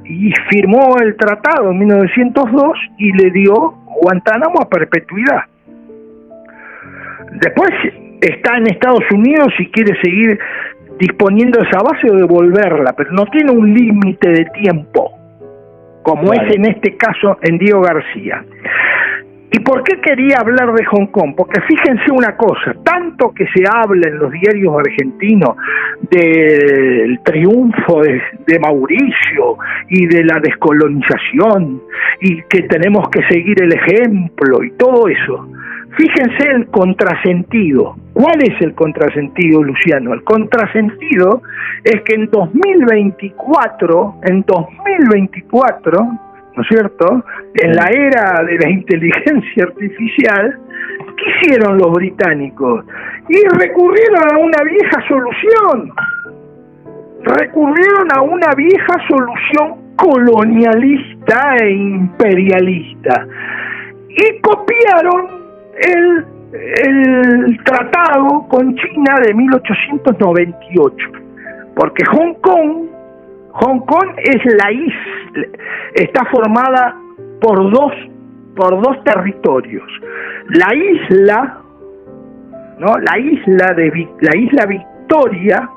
y firmó el tratado en 1902 y le dio Guantánamo a perpetuidad. Después está en Estados Unidos y quiere seguir disponiendo de esa base o devolverla, pero no tiene un límite de tiempo, como es en este caso en Diego García. ¿Y por qué quería hablar de Hong Kong? Porque fíjense una cosa, tanto que se habla en los diarios argentinos del triunfo de Mauricio y de la descolonización y que tenemos que seguir el ejemplo y todo eso. Fíjense el contrasentido. ¿Cuál es el contrasentido, Luciano? El contrasentido es que en 2024, ¿no es cierto?, en la era de la inteligencia artificial, ¿qué hicieron los británicos? Y recurrieron a una vieja solución. Recurrieron a una vieja solución colonialista e imperialista. Y copiaron el tratado con China de 1898. Porque Hong Kong es la isla, está formada por dos territorios. La isla, ¿no?, la isla Victoria,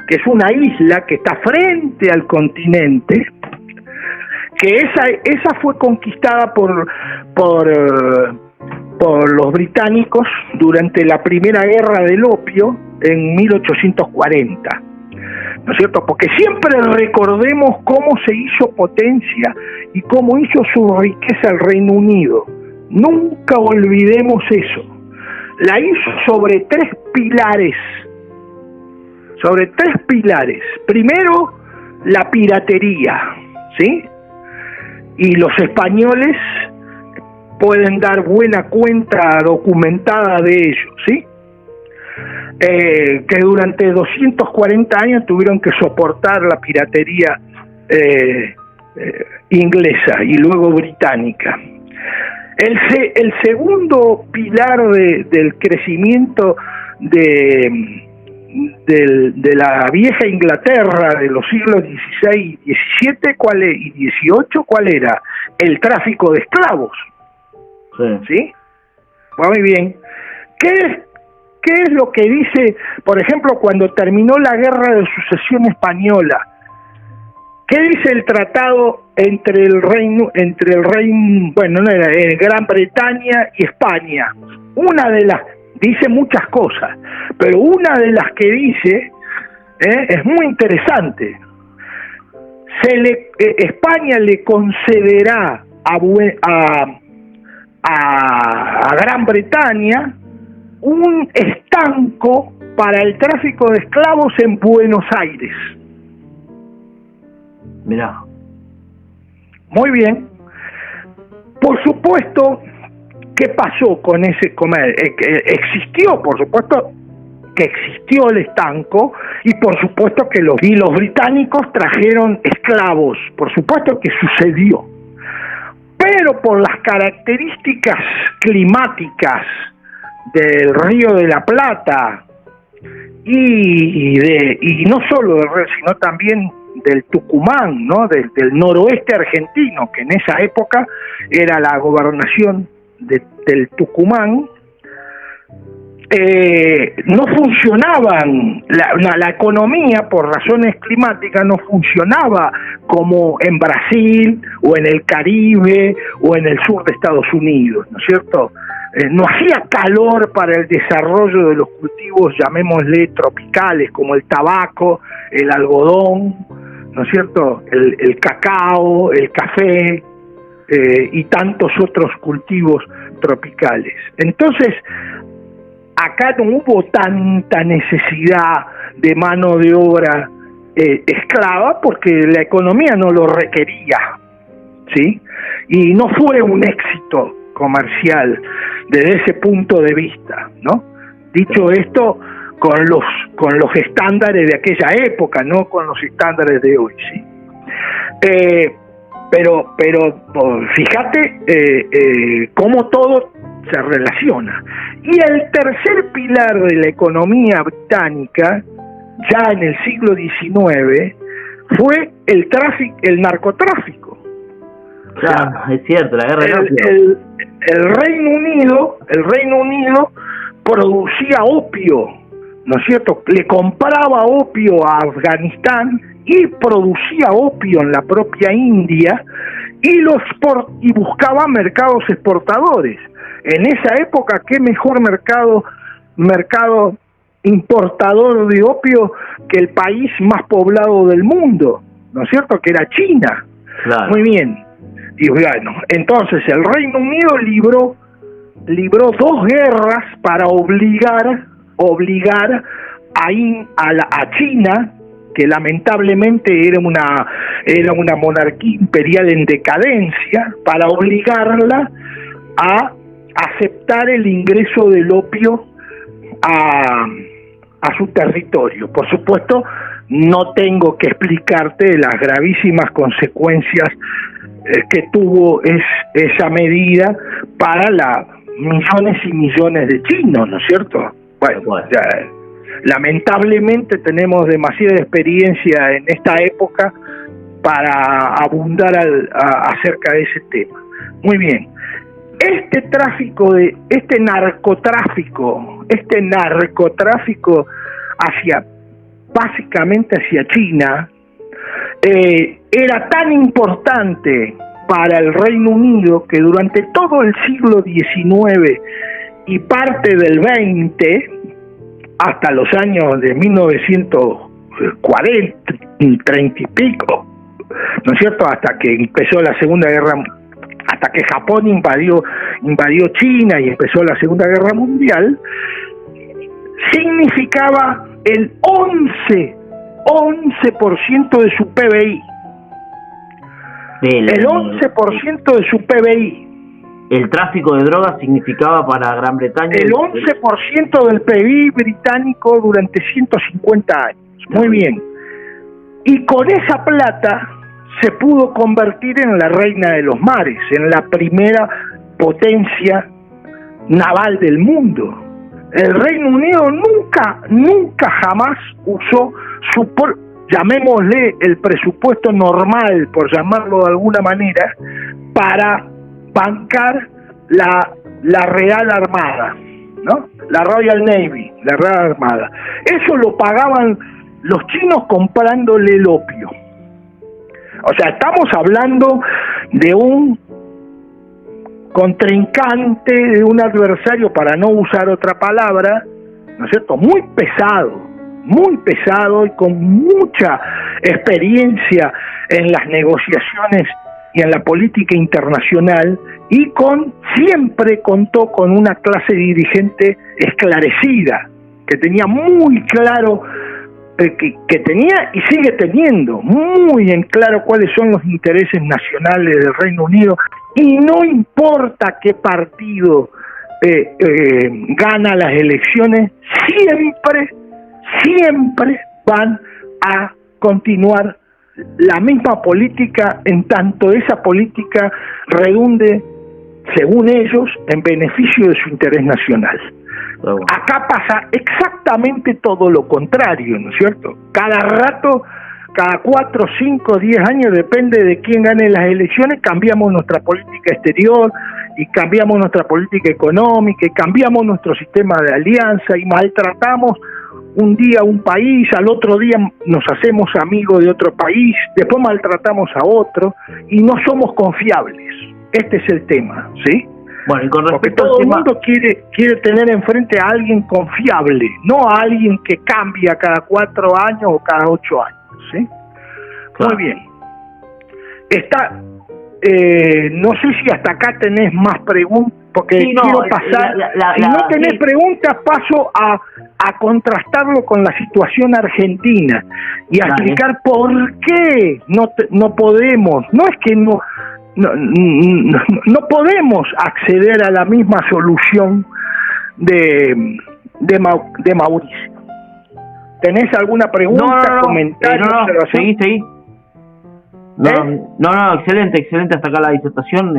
que es una isla que está frente al continente, que esa fue conquistada por los británicos durante la Primera Guerra del Opio en 1840. ¿No es cierto? Porque siempre recordemos cómo se hizo potencia y cómo hizo su riqueza el Reino Unido. Nunca olvidemos eso. La hizo sobre tres pilares. Primero, la piratería, ¿sí? Y los españoles pueden dar buena cuenta documentada de ello, ¿sí? Que durante 240 años tuvieron que soportar la piratería inglesa y luego británica. El segundo pilar del crecimiento de la vieja Inglaterra de los siglos XVI y XVII y XVIII, ¿cuál era? El tráfico de esclavos. ¿Sí? Muy bien. ¿Qué es lo que dice, por ejemplo, cuando terminó la Guerra de Sucesión Española? ¿Qué dice el tratado entre el Reino, Gran Bretaña y España? Dice muchas cosas, pero una de las que dice es muy interesante. España le concederá a Gran Bretaña un estanco para el tráfico de esclavos en Buenos Aires. Mirá. Muy bien. Por supuesto, ¿qué pasó con ese comer? Existió, por supuesto, que existió el estanco, y por supuesto que los británicos trajeron esclavos. Por supuesto que sucedió. Pero por las características climáticas del Río de la Plata y no solo del río, sino también del Tucumán, ¿no?, del noroeste argentino, que en esa época era la gobernación del Tucumán, no funcionaban, la economía por razones climáticas no funcionaba como en Brasil o en el Caribe o en el sur de Estados Unidos, ¿no es cierto? No hacía calor para el desarrollo de los cultivos, llamémosle tropicales, como el tabaco, el algodón, ¿no es cierto?, el cacao, el café y tantos otros cultivos tropicales. Entonces, acá no hubo tanta necesidad de mano de obra esclava porque la economía no lo requería, ¿sí? Y no fue un éxito comercial desde ese punto de vista, ¿no? Dicho esto, con los estándares de aquella época, no con los estándares de hoy, ¿sí? Pero fíjate cómo todo se relaciona. Y el tercer pilar de la economía británica, ya en el siglo XIX, fue el narcotráfico. Claro, o sea, es cierto, la guerra el Reino Unido producía opio, ¿no es cierto? Le compraba opio a Afganistán y producía opio en la propia India y buscaba mercados exportadores. En esa época, ¿qué mejor mercado importador de opio que el país más poblado del mundo? ¿No es cierto? Que era China. Claro. Muy bien. Y bueno, entonces el Reino Unido libró dos guerras para obligar a China que lamentablemente era una monarquía imperial en decadencia, para obligarla a aceptar el ingreso del opio a su territorio. Por supuesto, no tengo que explicarte las gravísimas consecuencias que tuvo esa medida para millones y millones de chinos, ¿no es cierto? Bueno, ya, lamentablemente tenemos demasiada experiencia en esta época para abundar acerca de ese tema. Muy bien. Este narcotráfico básicamente hacia China, era tan importante para el Reino Unido que durante todo el siglo XIX y parte del XX, hasta los años de 1940, 30 y pico, ¿no es cierto?, hasta que empezó la Segunda Guerra, hasta que Japón invadió China y empezó la Segunda Guerra Mundial, significaba el 11% de su PBI. El 11% de su PBI. El tráfico de drogas significaba para Gran Bretaña... El 11% del PBI británico durante 150 años. Muy bien. Y con esa plata se pudo convertir en la reina de los mares, en la primera potencia naval del mundo. El Reino Unido nunca jamás usó llamémosle el presupuesto normal, por llamarlo de alguna manera, para bancar la Real Armada, ¿no? La Royal Navy, la Real Armada. Eso lo pagaban los chinos comprándole el opio. O sea, estamos hablando de un contrincante, de un adversario, para no usar otra palabra, ¿no es cierto?, muy pesado y con mucha experiencia en las negociaciones y en la política internacional, y siempre contó con una clase dirigente esclarecida, que tenía muy claro, que tenía y sigue teniendo muy en claro cuáles son los intereses nacionales del Reino Unido, y no importa qué partido gana las elecciones, siempre van a continuar la misma política, en tanto esa política redunde, según ellos, en beneficio de su interés nacional. Acá pasa exactamente todo lo contrario, ¿no es cierto? Cada rato, cada 4, 5, 10 años, depende de quién gane las elecciones, cambiamos nuestra política exterior, y cambiamos nuestra política económica, y cambiamos nuestro sistema de alianza, y maltratamos un día un país, al otro día nos hacemos amigos de otro país, después maltratamos a otro, y no somos confiables. Este es el tema, ¿sí? Bueno, y con respecto porque todo el mundo quiere tener enfrente a alguien confiable, no a alguien que cambia cada 4 años o cada 8 años, ¿sí? Claro. Muy bien. No sé si hasta acá tenés más preguntas, porque sí, quiero pasar. Si no tenés preguntas, paso a contrastarlo con la situación argentina y a explicar por qué no podemos. No es que no podemos acceder a la misma solución de Mauricio. ¿Tenés alguna pregunta, comentario? Seguí. No, excelente, hasta acá la disertación.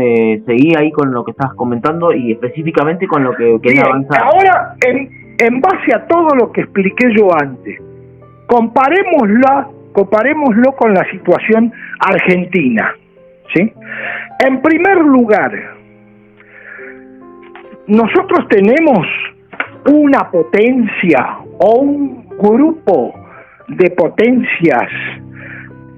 Seguí ahí con lo que estabas comentando y específicamente con lo que quería avanzar. Ahora, en base a todo lo que expliqué yo antes, comparémoslo con la situación argentina, ¿sí? En primer lugar, nosotros tenemos una potencia o un grupo de potencias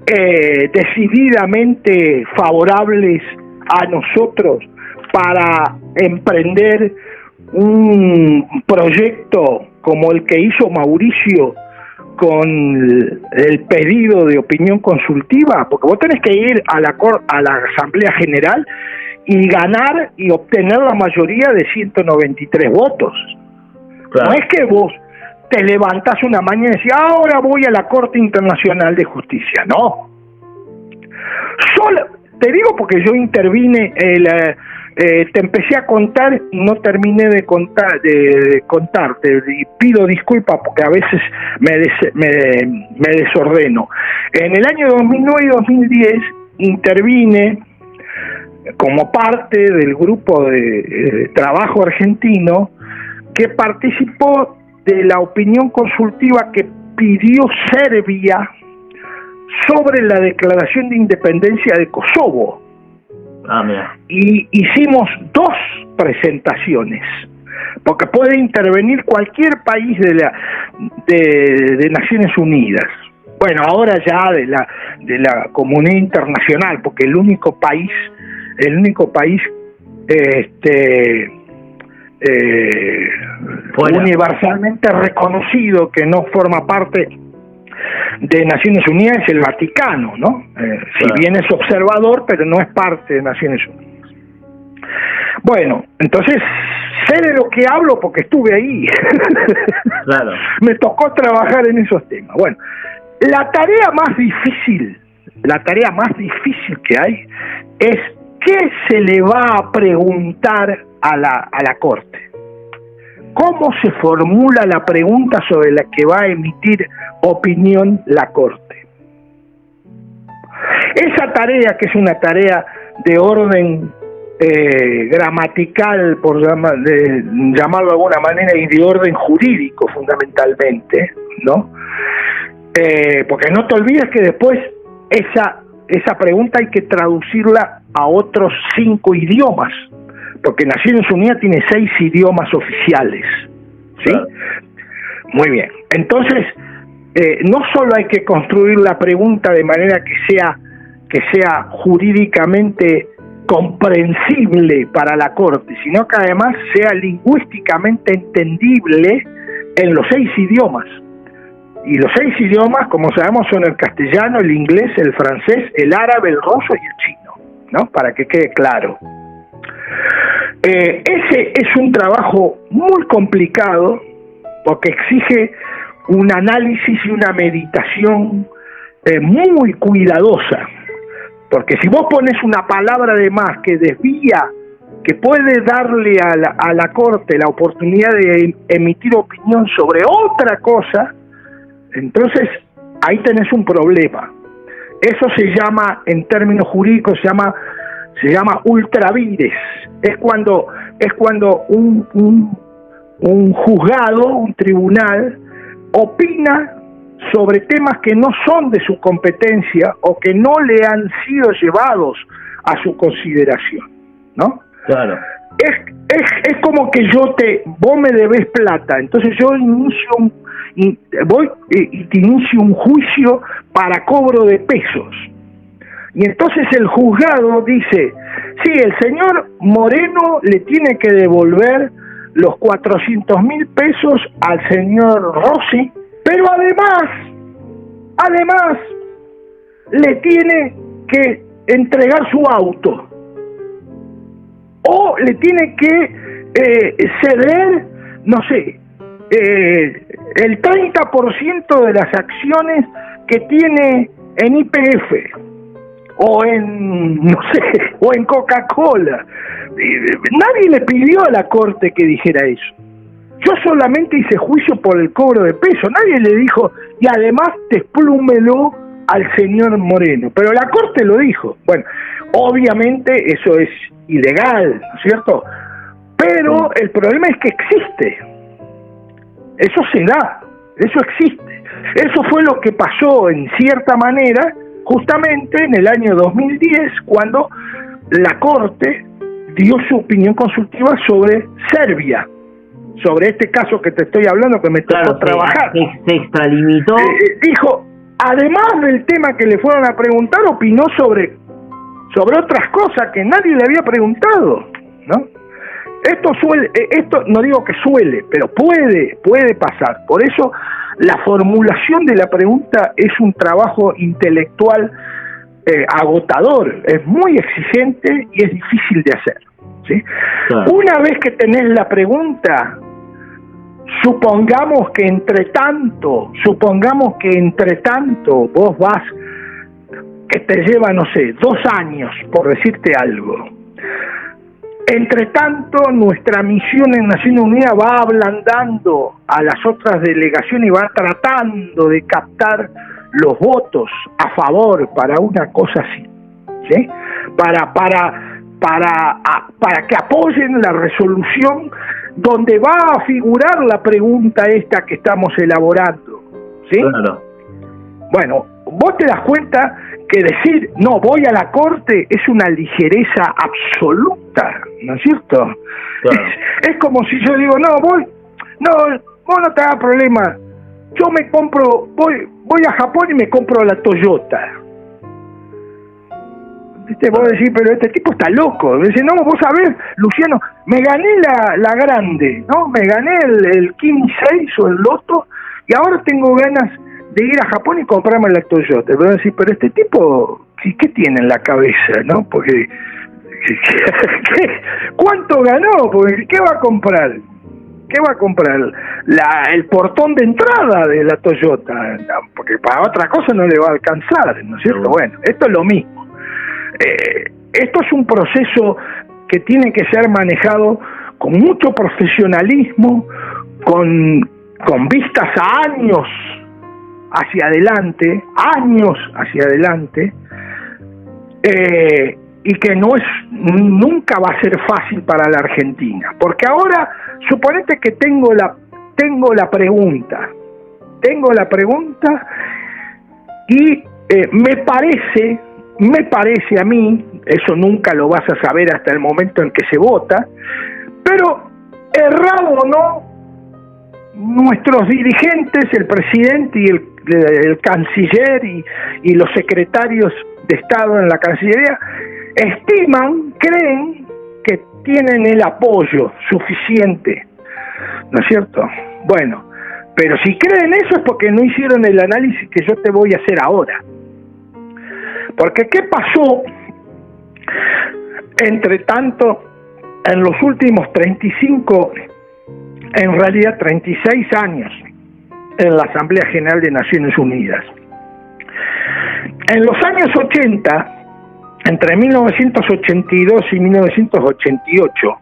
decididamente favorables a nosotros para emprender un proyecto como el que hizo Mauricio con el pedido de opinión consultiva, porque vos tenés que ir a la Asamblea General y ganar y obtener la mayoría de 193 votos. Claro. No es que vos te levantás una mañana y decís, ahora voy a la Corte Internacional de Justicia. No. Solo, te digo porque yo intervine, te empecé a contar y no terminé de contarte, y pido disculpas porque a veces me desordeno. En el año 2009 y 2010 intervine como parte del grupo de trabajo argentino que participó de la opinión consultiva que pidió Serbia sobre la declaración de independencia de Kosovo. Mira. Y hicimos 2 presentaciones, porque puede intervenir cualquier país de Naciones Unidas. Bueno, ahora ya de la comunidad internacional, porque el único país universalmente reconocido que no forma parte de Naciones Unidas es el Vaticano, ¿no? Si bien es observador, pero no es parte de Naciones Unidas. Bueno, entonces sé de lo que hablo porque estuve ahí. Claro. Me tocó trabajar en esos temas. Bueno, la tarea más difícil que hay es qué se le va a preguntar a la Corte. ¿Cómo se formula la pregunta sobre la que va a emitir opinión la Corte? Esa tarea, que es una tarea de orden gramatical, por llamarlo de alguna manera, y de orden jurídico fundamentalmente, ¿no? Porque no te olvides que después esa pregunta hay que traducirla a otros 5 idiomas, porque Naciones Unidas tiene 6 idiomas oficiales, ¿sí? Claro. Muy bien. Entonces, no solo hay que construir la pregunta de manera que sea jurídicamente comprensible para la Corte, sino que además sea lingüísticamente entendible en los 6 idiomas. Y los 6 idiomas, como sabemos, son el castellano, el inglés, el francés, el árabe, el ruso y el chino, ¿no? Para que quede claro. Ese es un trabajo muy complicado porque exige un análisis y una meditación muy cuidadosa. Porque si vos pones una palabra de más que desvía, que puede darle a la Corte la oportunidad de emitir opinión sobre otra cosa, entonces ahí tenés un problema. Eso se llama, en términos jurídicos, se llama ultravires. Es cuando un juzgado, un tribunal, opina sobre temas que no son de su competencia o que no le han sido llevados a su consideración, ¿no? Claro. Es como que vos me debés plata, entonces yo te inicio un juicio para cobro de pesos. Y entonces el juzgado dice, sí, el señor Moreno le tiene que devolver los 400.000 pesos al señor Rossi, pero además le tiene que entregar su auto, o le tiene que ceder, no sé, el 30% de las acciones que tiene en YPF, o en, no sé, o en Coca-Cola. Nadie le pidió a la Corte que dijera eso. Yo solamente hice juicio por el cobro de peso. Nadie le dijo, y además desplúmelo al señor Moreno. Pero la Corte lo dijo. Bueno, obviamente eso es ilegal, ¿no es cierto? Pero el problema es que existe. Eso se da, eso existe. Eso fue lo que pasó en cierta manera justamente en el año 2010, cuando la Corte dio su opinión consultiva sobre Serbia, sobre este caso que te estoy hablando, que me tocó trabajar. Se extralimitó. Dijo, además del tema que le fueron a preguntar, opinó sobre otras cosas que nadie le había preguntado, ¿no? Esto no digo que suele, pero puede pasar. Por eso la formulación de la pregunta es un trabajo intelectual agotador, es muy exigente y es difícil de hacer, ¿sí? Claro. Una vez que tenés la pregunta, supongamos que entre tanto vos vas, que te lleva, no sé, 2 años, por decirte algo. Entre tanto, nuestra misión en Naciones Unidas va ablandando a las otras delegaciones y va tratando de captar los votos a favor para una cosa así, ¿sí? Para que apoyen la resolución donde va a figurar la pregunta esta que estamos elaborando, ¿sí? Claro. Bueno, vos te das cuenta que decir no voy a la corte es una ligereza absoluta, ¿no es cierto? Claro. Es como si yo digo vos no te hagas problema, yo me compro, voy a Japón y me compro la Toyota. ¿Viste? Vos decís, pero este tipo está loco. Dice, no, vos sabés, Luciano, me gané la grande, ¿no? Me gané el King 6 o el Loto y ahora tengo ganas de ir a Japón y comprarme la Toyota. Pero decís, pero este tipo, ¿qué tiene en la cabeza, no? Porque, ¿cuánto ganó? Porque, ¿qué va a comprar? ¿Qué va a comprar? El portón de entrada de la Toyota, porque para otra cosa no le va a alcanzar, ¿no es cierto? Bueno, esto es lo mismo. Esto es un proceso que tiene que ser manejado con mucho profesionalismo, con vistas a años hacia adelante, y que nunca va a ser fácil para la Argentina, porque ahora suponete que tengo la pregunta y me parece a mí, eso nunca lo vas a saber hasta el momento en que se vota, pero errado o no, nuestros dirigentes, el presidente y el canciller y los secretarios de Estado en la Cancillería, creen que tienen el apoyo suficiente, ¿no es cierto? Bueno, pero si creen eso es porque no hicieron el análisis que yo te voy a hacer ahora. Porque ¿qué pasó? Entre tanto, en los últimos 36 años en la Asamblea General de Naciones Unidas. En los años 80, entre 1982 y 1988,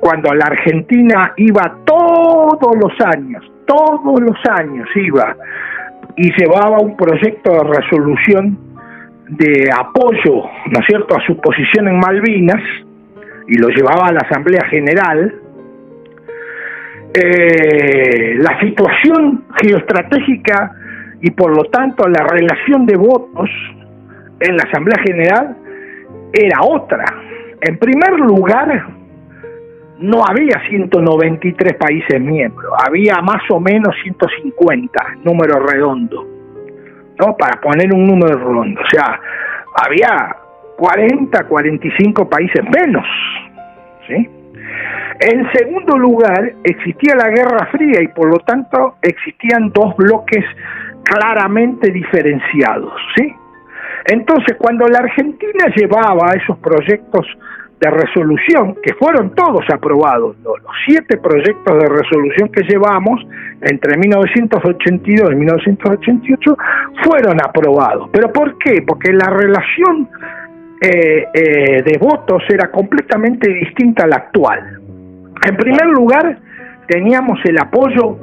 cuando la Argentina iba todos los años iba y llevaba un proyecto de resolución de apoyo, ¿no es cierto?, a su posición en Malvinas, y lo llevaba a la Asamblea General, la situación geoestratégica y por lo tanto la relación de votos en la Asamblea General era otra. En primer lugar, no había 193 países miembros, había más o menos 150, número redondo, ¿no? Para poner un número redondo, o sea, había 45 países menos, ¿sí? En segundo lugar, existía la Guerra Fría y por lo tanto existían dos bloques claramente diferenciados, ¿sí? Entonces, cuando la Argentina llevaba esos proyectos de resolución, que fueron todos aprobados, los 7 proyectos de resolución que llevamos entre 1982 y 1988 fueron aprobados. ¿Pero por qué? Porque la relación de votos era completamente distinta a la actual. En primer lugar, teníamos el apoyo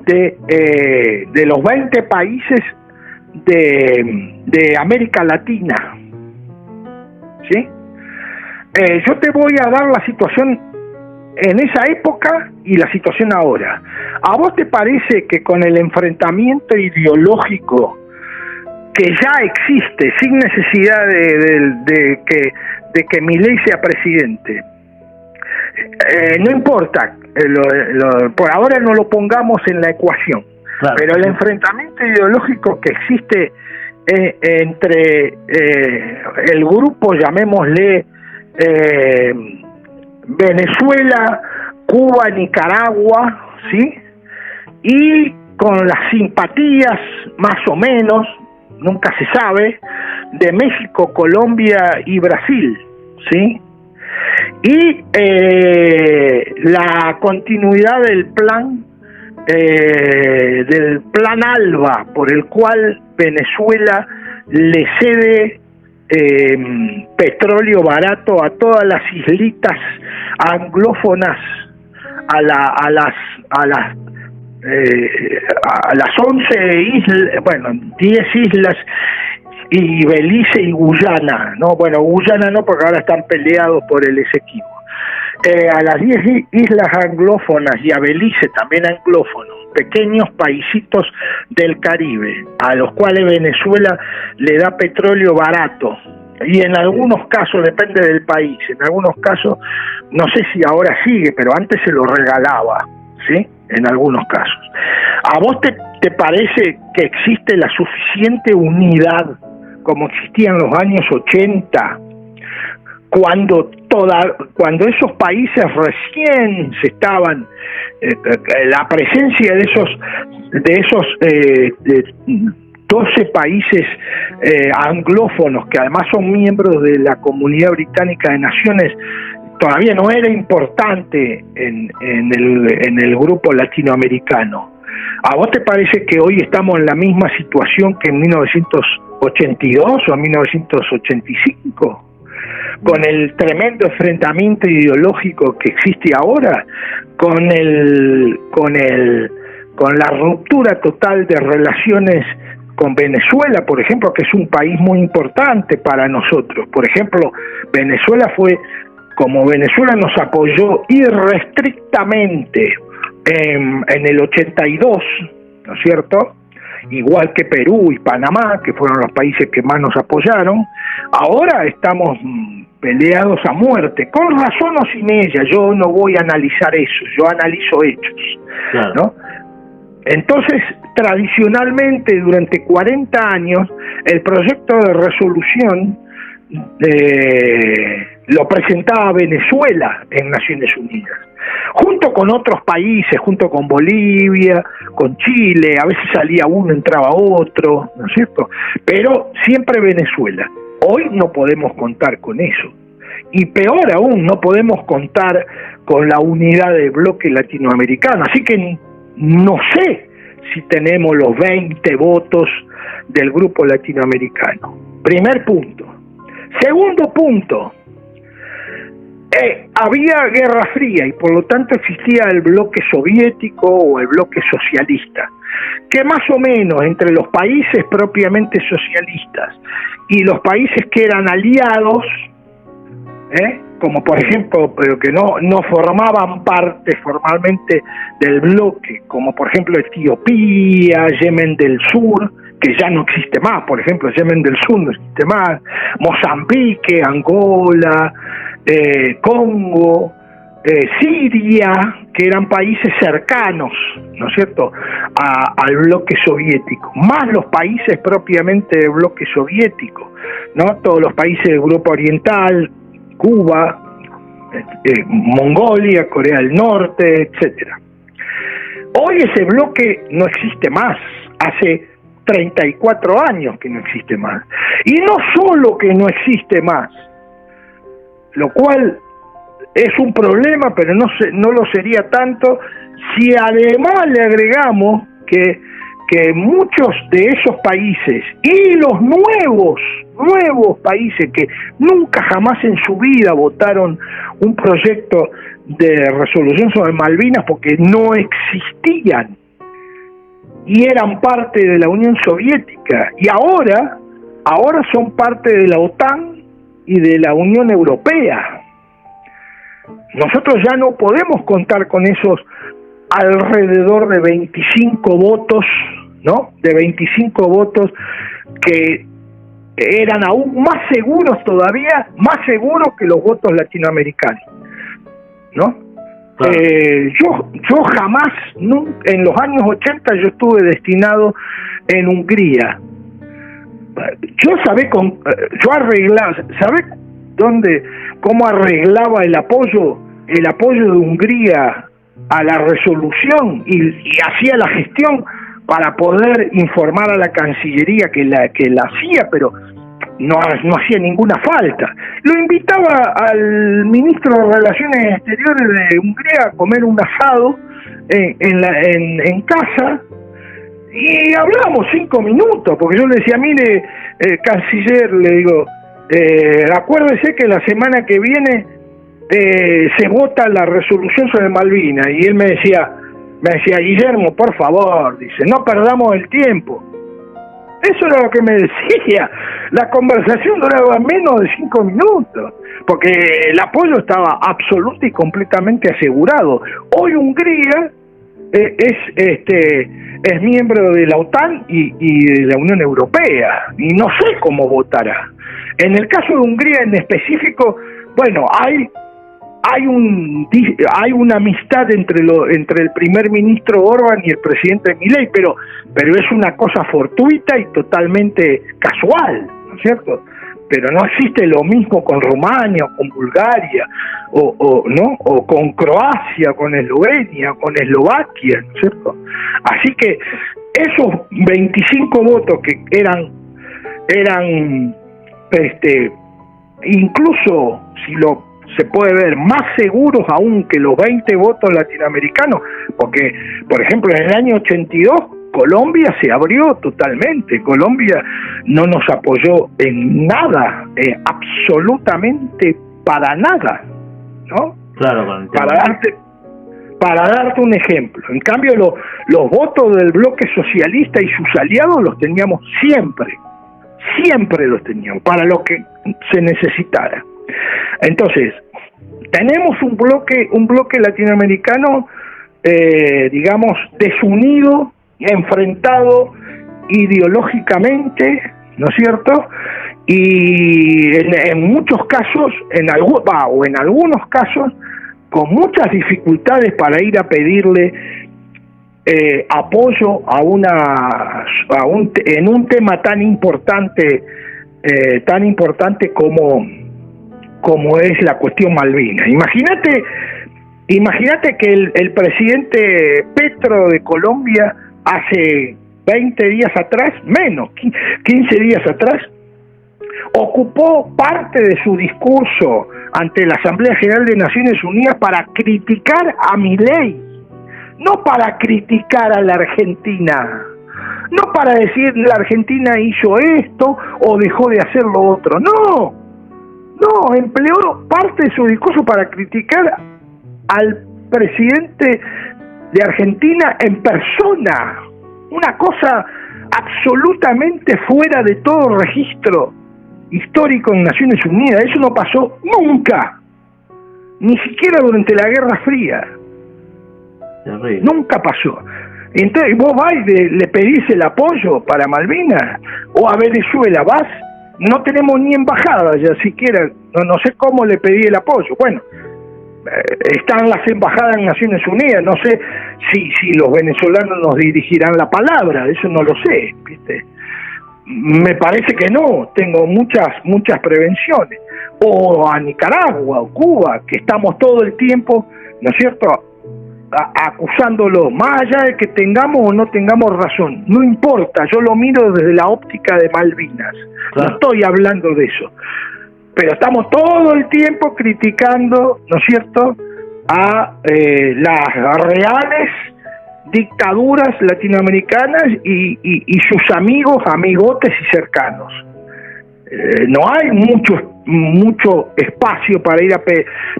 de los 20 países de América Latina, ¿sí? Yo te voy a dar la situación en esa época y la situación ahora. ¿A vos te parece que con el enfrentamiento ideológico que ya existe, sin necesidad de que Milei sea presidente, no importa, por ahora no lo pongamos en la ecuación, claro, pero el enfrentamiento ideológico que existe entre el grupo, llamémosle Venezuela, Cuba, Nicaragua, ¿sí? Y con las simpatías, más o menos, nunca se sabe, de México, Colombia y Brasil, ¿sí? y la continuidad del plan ALBA, por el cual Venezuela le cede petróleo barato a todas las islitas anglófonas, a las 11 islas, bueno, 10 islas, y Belice y Guyana, no, bueno, Guyana no, porque ahora están peleados por el Esequibo. A las 10 islas anglófonas y a Belice, también anglófono, pequeños paisitos del Caribe, a los cuales Venezuela le da petróleo barato, y en algunos casos, depende del país, en algunos casos, no sé si ahora sigue, pero antes se lo regalaba, ¿sí? En algunos casos. ¿A vos te parece que existe la suficiente unidad como existía en los años 80, cuando esos países recién se estaban, la presencia de esos 12 países anglófonos, que además son miembros de la Comunidad Británica de Naciones, todavía no era importante en el grupo latinoamericano? ¿A vos te parece que hoy estamos en la misma situación que en 1982 o en 1985? Con el tremendo enfrentamiento ideológico que existe ahora, con la ruptura total de relaciones con Venezuela, por ejemplo, que es un país muy importante para nosotros. Por ejemplo, como Venezuela nos apoyó irrestrictamente en el 82, ¿no es cierto?, igual que Perú y Panamá, que fueron los países que más nos apoyaron, ahora estamos peleados a muerte, con razón o sin ella. Yo no voy a analizar eso, yo analizo hechos, claro, ¿no? Entonces, tradicionalmente, durante 40 años, el proyecto de resolución lo presentaba Venezuela en Naciones Unidas, junto con otros países, junto con Bolivia, con Chile, a veces salía uno, entraba otro, ¿no es cierto? Pero siempre Venezuela. Hoy no podemos contar con eso. Y peor aún, no podemos contar con la unidad del bloque latinoamericano. Así que no sé si tenemos los 20 votos del grupo latinoamericano. Primer punto. Segundo punto. Había Guerra Fría y por lo tanto existía el bloque soviético o el bloque socialista, que más o menos entre los países propiamente socialistas y los países que eran aliados, como por ejemplo, pero que no formaban parte formalmente del bloque, como por ejemplo Etiopía, Yemen del Sur, que ya no existe más, por ejemplo Yemen del Sur no existe más, Mozambique, Angola, Congo, Siria, que eran países cercanos, ¿no es cierto?, al bloque soviético, más los países propiamente del bloque soviético, ¿no? Todos los países del Grupo Oriental, Cuba, Mongolia, Corea del Norte, etcétera. Hoy ese bloque no existe más, hace 34 años que no existe más. Y no solo que no existe más, lo cual es un problema, pero no lo sería tanto si además le agregamos que muchos de esos países y los nuevos países que nunca jamás en su vida votaron un proyecto de resolución sobre Malvinas porque no existían y eran parte de la Unión Soviética, y ahora son parte de la OTAN y de la Unión Europea. Nosotros ya no podemos contar con esos alrededor de 25 votos, ¿no? De 25 votos que eran aún más seguros todavía, más seguros que los votos latinoamericanos, ¿no? Claro. Yo jamás, en los años 80 yo estuve destinado en Hungría. Yo arreglaba, ¿sabe cómo arreglaba el apoyo de Hungría a la resolución y hacía la gestión para poder informar a la Cancillería que la hacía, pero no hacía ninguna falta. Lo invitaba al ministro de Relaciones Exteriores de Hungría a comer un asado en casa, y hablamos 5 minutos, porque yo le decía, mire, canciller, le digo, acuérdese que la semana que viene se vota la resolución sobre Malvinas. Y él me decía, Guillermo, por favor, dice, no perdamos el tiempo. Eso era lo que me decía. La conversación duraba menos de 5 minutos, porque el apoyo estaba absoluto y completamente asegurado. Hoy Hungría es miembro de la OTAN y de la Unión Europea, y no sé cómo votará. En el caso de Hungría en específico, bueno, hay una amistad entre el primer ministro Orbán y el presidente Milei, pero es una cosa fortuita y totalmente casual, ¿no es cierto? Pero no existe lo mismo con Rumania, o con Bulgaria, o con Croacia, con Eslovenia, con Eslovaquia, ¿no es cierto? Así que esos 25 votos que eran incluso, si se puede ver, más seguros aún que los 20 votos latinoamericanos, porque, por ejemplo, en el año 82 Colombia se abrió totalmente. Colombia no nos apoyó en nada, absolutamente para nada, ¿no? Claro, para darte un ejemplo. En cambio, los votos del bloque socialista y sus aliados los teníamos siempre los teníamos, para lo que se necesitara. Entonces, tenemos un bloque latinoamericano, digamos, desunido, enfrentado ideológicamente, ¿no es cierto? Y en muchos casos, en algunos casos, con muchas dificultades para ir a pedirle apoyo en un tema tan importante como es la cuestión Malvinas. Imagínate que el presidente Petro de Colombia hace 20 días atrás, menos, 15 días atrás, ocupó parte de su discurso ante la Asamblea General de Naciones Unidas para criticar a Milei, no para criticar a la Argentina, no para decir la Argentina hizo esto o dejó de hacer lo otro, no, empleó parte de su discurso para criticar al presidente de Argentina en persona, una cosa absolutamente fuera de todo registro histórico en Naciones Unidas. Eso no pasó nunca, ni siquiera durante la Guerra Fría. Terrible. Nunca pasó. Entonces vos vas y le pedís el apoyo para Malvinas, o a Venezuela vas, no tenemos ni embajada ya siquiera, no sé cómo le pedí el apoyo. Bueno, están las embajadas en Naciones Unidas, no sé si los venezolanos nos dirigirán la palabra, eso no lo sé, ¿viste? Me parece que no, tengo muchas prevenciones. O a Nicaragua o Cuba, que estamos todo el tiempo, ¿no es cierto?, acusándolo, más allá de que tengamos o no tengamos razón, no importa, yo lo miro desde la óptica de Malvinas, claro. No estoy hablando de eso, pero estamos todo el tiempo criticando, ¿no es cierto?, a las reales dictaduras latinoamericanas y sus amigotes y cercanos. No hay mucho espacio para ir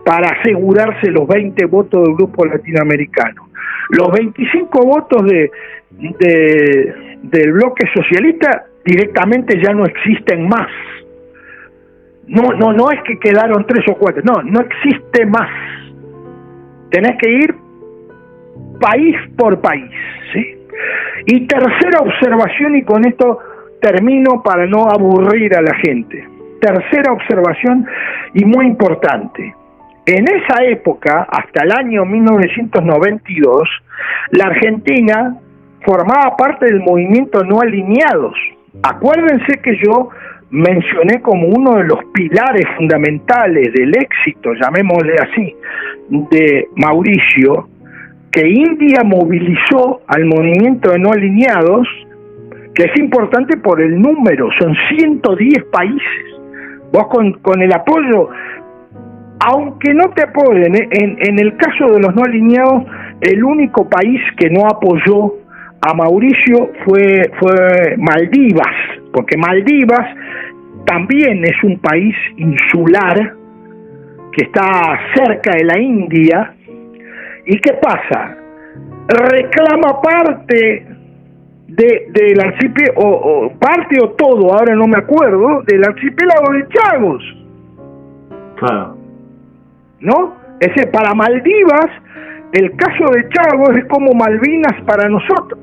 para asegurarse los 20 votos del grupo latinoamericano. Los 25 votos del bloque socialista directamente ya no existen más. No es que quedaron 3 o 4, no existe más. Tenés que ir país por país, ¿sí? Y tercera observación, y con esto termino para no aburrir a la gente. Tercera observación y muy importante. En esa época, hasta el año 1992, la Argentina formaba parte del movimiento No Alineados. Acuérdense que yo mencioné como uno de los pilares fundamentales del éxito, llamémosle así, de Mauricio, que India movilizó al movimiento de No Alineados que es importante por el número, son 110 países. Vos con el apoyo, aunque no te apoyen, en el caso de los no alineados, el único país que no apoyó a Mauricio fue Maldivas, porque Maldivas también es un país insular que está cerca de la India. ¿Y qué pasa? Reclama parte del archipiélago, o parte o todo, ahora no me acuerdo, del archipiélago de Chagos. Claro. ¿No? Ese, para Maldivas, el caso de Chagos es como Malvinas para nosotros.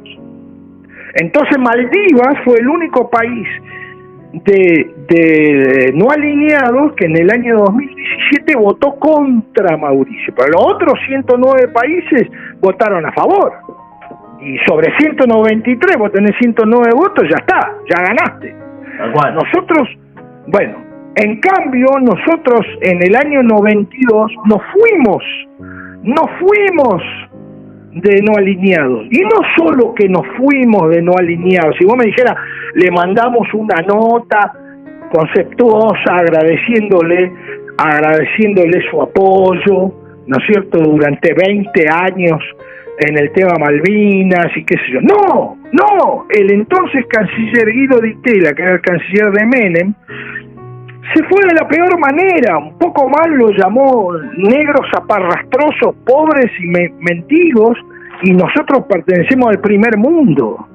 Entonces Maldivas fue el único país de no alineados que en el año 2017 votó contra Mauricio, pero los otros 109 países votaron a favor. Y sobre 193, vos tenés 109 votos, ya está, ya ganaste. Nosotros, bueno, en cambio, nosotros en el año 92 nos fuimos de no alineados. Y no solo que nos fuimos de no alineados, si vos me dijeras, le mandamos una nota conceptuosa agradeciéndole su apoyo, ¿no es cierto?, durante 20 años en el tema Malvinas y qué sé yo. No, el entonces canciller Guido Di Tella, que era el canciller de Menem, se fue de la peor manera, un poco mal lo llamó negros zaparrastrosos, pobres y mendigos, y nosotros pertenecemos al primer mundo.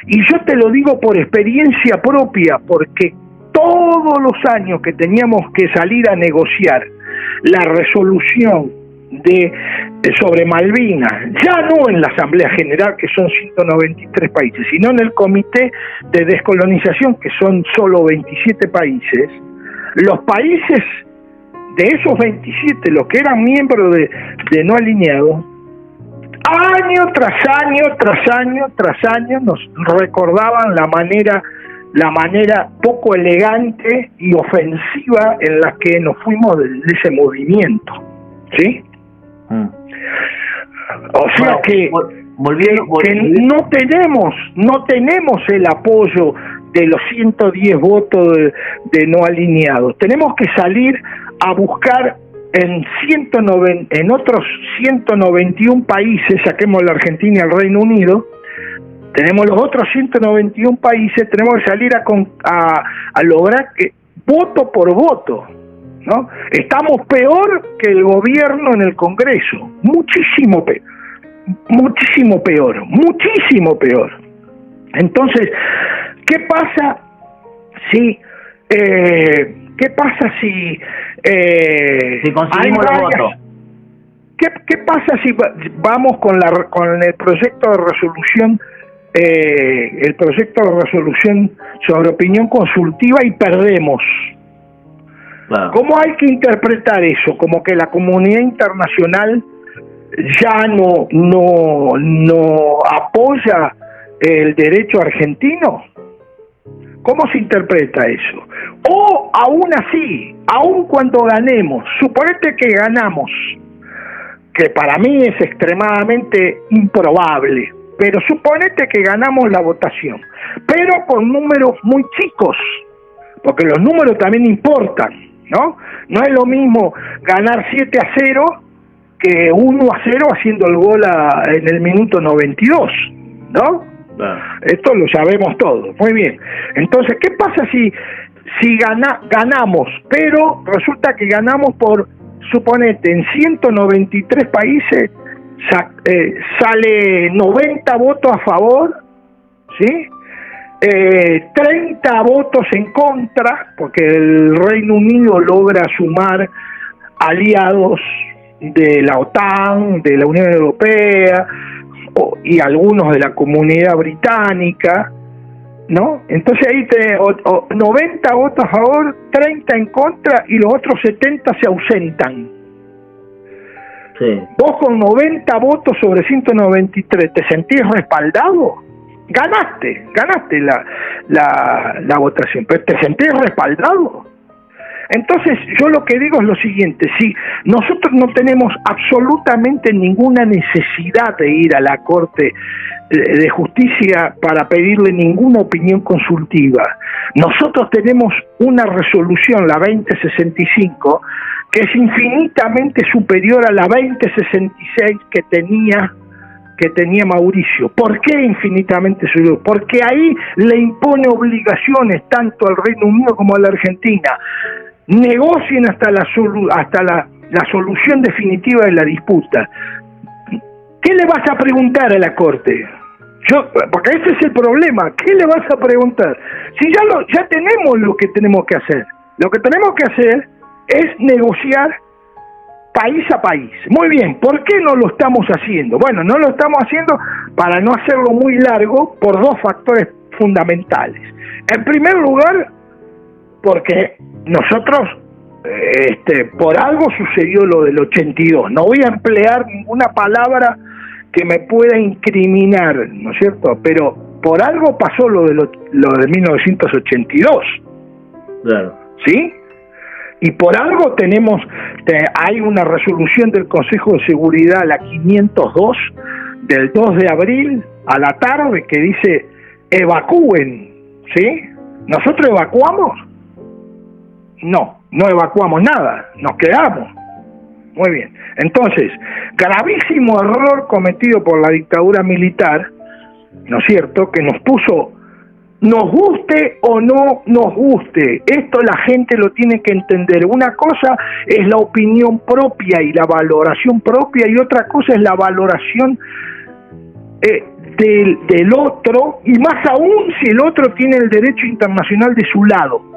Y yo te lo digo por experiencia propia, porque todos los años que teníamos que salir a negociar la resolución sobre Malvinas, ya no en la Asamblea General, que son 193 países, sino en el Comité de Descolonización, que son solo 27 países, los países de esos 27, los que eran miembros de no alineados, año tras año nos recordaban la manera poco elegante y ofensiva en la que nos fuimos de ese movimiento, ¿sí? O sea que no tenemos el apoyo de los 110 votos de no alineados. Tenemos que salir a buscar en otros 191 países, saquemos la Argentina y el Reino Unido, tenemos los otros 191 países, tenemos que salir a lograr que voto por voto, ¿no? Estamos peor que el gobierno en el Congreso, muchísimo peor. Entonces, ¿qué pasa si conseguimos los votos? ¿Qué pasa si vamos con el proyecto de resolución, sobre opinión consultiva y perdemos? Claro. ¿Cómo hay que interpretar eso? ¿Como que la comunidad internacional ya no apoya el derecho argentino? ¿Cómo se interpreta eso? O aún así, aún cuando ganemos, suponete que ganamos, que para mí es extremadamente improbable, pero suponete que ganamos la votación, pero con números muy chicos, porque los números también importan, ¿no? No es lo mismo ganar 7-0 que 1-0 haciendo el gol en el minuto 92, ¿no? Esto lo sabemos todos, muy bien. Entonces, ¿qué pasa si ganamos, pero resulta que ganamos por, suponete, en 193 países sale 90 votos a favor, ¿sí? 30 votos en contra, porque el Reino Unido logra sumar aliados de la OTAN, de la Unión Europea, y algunos de la Comunidad Británica, ¿no? Entonces ahí 90 votos a favor, 30 en contra y los otros 70 se ausentan. Sí. Vos con 90 votos sobre 193, ¿te sentís respaldado? Ganaste la votación, pero ¿te sentís respaldado? Entonces, yo lo que digo es lo siguiente: si nosotros no tenemos absolutamente ninguna necesidad de ir a la Corte de Justicia para pedirle ninguna opinión consultiva, nosotros tenemos una resolución, la 2065, que es infinitamente superior a la 2066 que tenía Mauricio. ¿Por qué infinitamente superior? Porque ahí le impone obligaciones tanto al Reino Unido como a la Argentina. Negocien hasta la solución definitiva de la disputa. ¿Qué le vas a preguntar a la Corte? Porque ese es el problema. ¿Qué le vas a preguntar? Si ya tenemos lo que tenemos que hacer. Lo que tenemos que hacer es negociar país a país. Muy bien, ¿por qué no lo estamos haciendo? Bueno, no lo estamos haciendo, para no hacerlo muy largo, por dos factores fundamentales. En primer lugar, porque nosotros, por algo sucedió lo del 82. No voy a emplear ninguna palabra que me pueda incriminar, ¿no es cierto? Pero por algo pasó lo de 1982. Claro. ¿Sí? Y por algo hay una resolución del Consejo de Seguridad, la 502, del 2 de abril a la tarde, que dice: evacúen, ¿sí? ¿Nosotros evacuamos? No evacuamos nada, nos quedamos. Muy bien. Entonces, gravísimo error cometido por la dictadura militar, ¿no es cierto?, que nos puso, nos guste o no nos guste, esto la gente lo tiene que entender. Una cosa es la opinión propia y la valoración propia, y otra cosa es la valoración del otro, y más aún si el otro tiene el derecho internacional de su lado.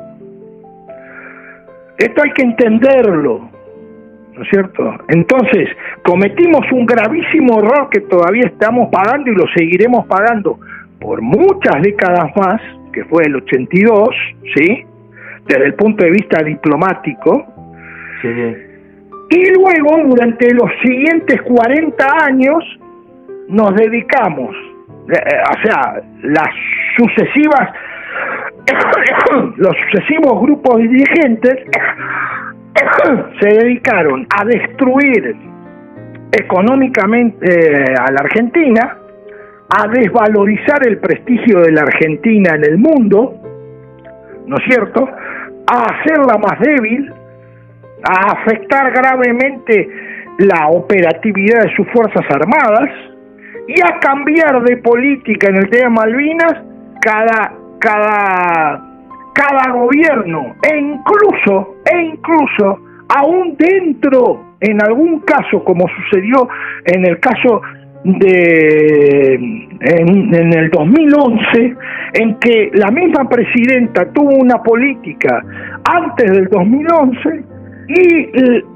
Esto hay que entenderlo, ¿no es cierto? Entonces, cometimos un gravísimo error que todavía estamos pagando y lo seguiremos pagando por muchas décadas más, que fue el 82, ¿sí? Desde el punto de vista diplomático. Sí. Y luego, durante los siguientes 40 años, nos dedicamos, los sucesivos grupos dirigentes se dedicaron a destruir económicamente a la Argentina, a desvalorizar el prestigio de la Argentina en el mundo, ¿no es cierto?, a hacerla más débil, a afectar gravemente la operatividad de sus Fuerzas Armadas y a cambiar de política en el tema Malvinas cada gobierno, e incluso aún dentro, en algún caso, como sucedió en el caso en el 2011, en que la misma presidenta tuvo una política antes del 2011 y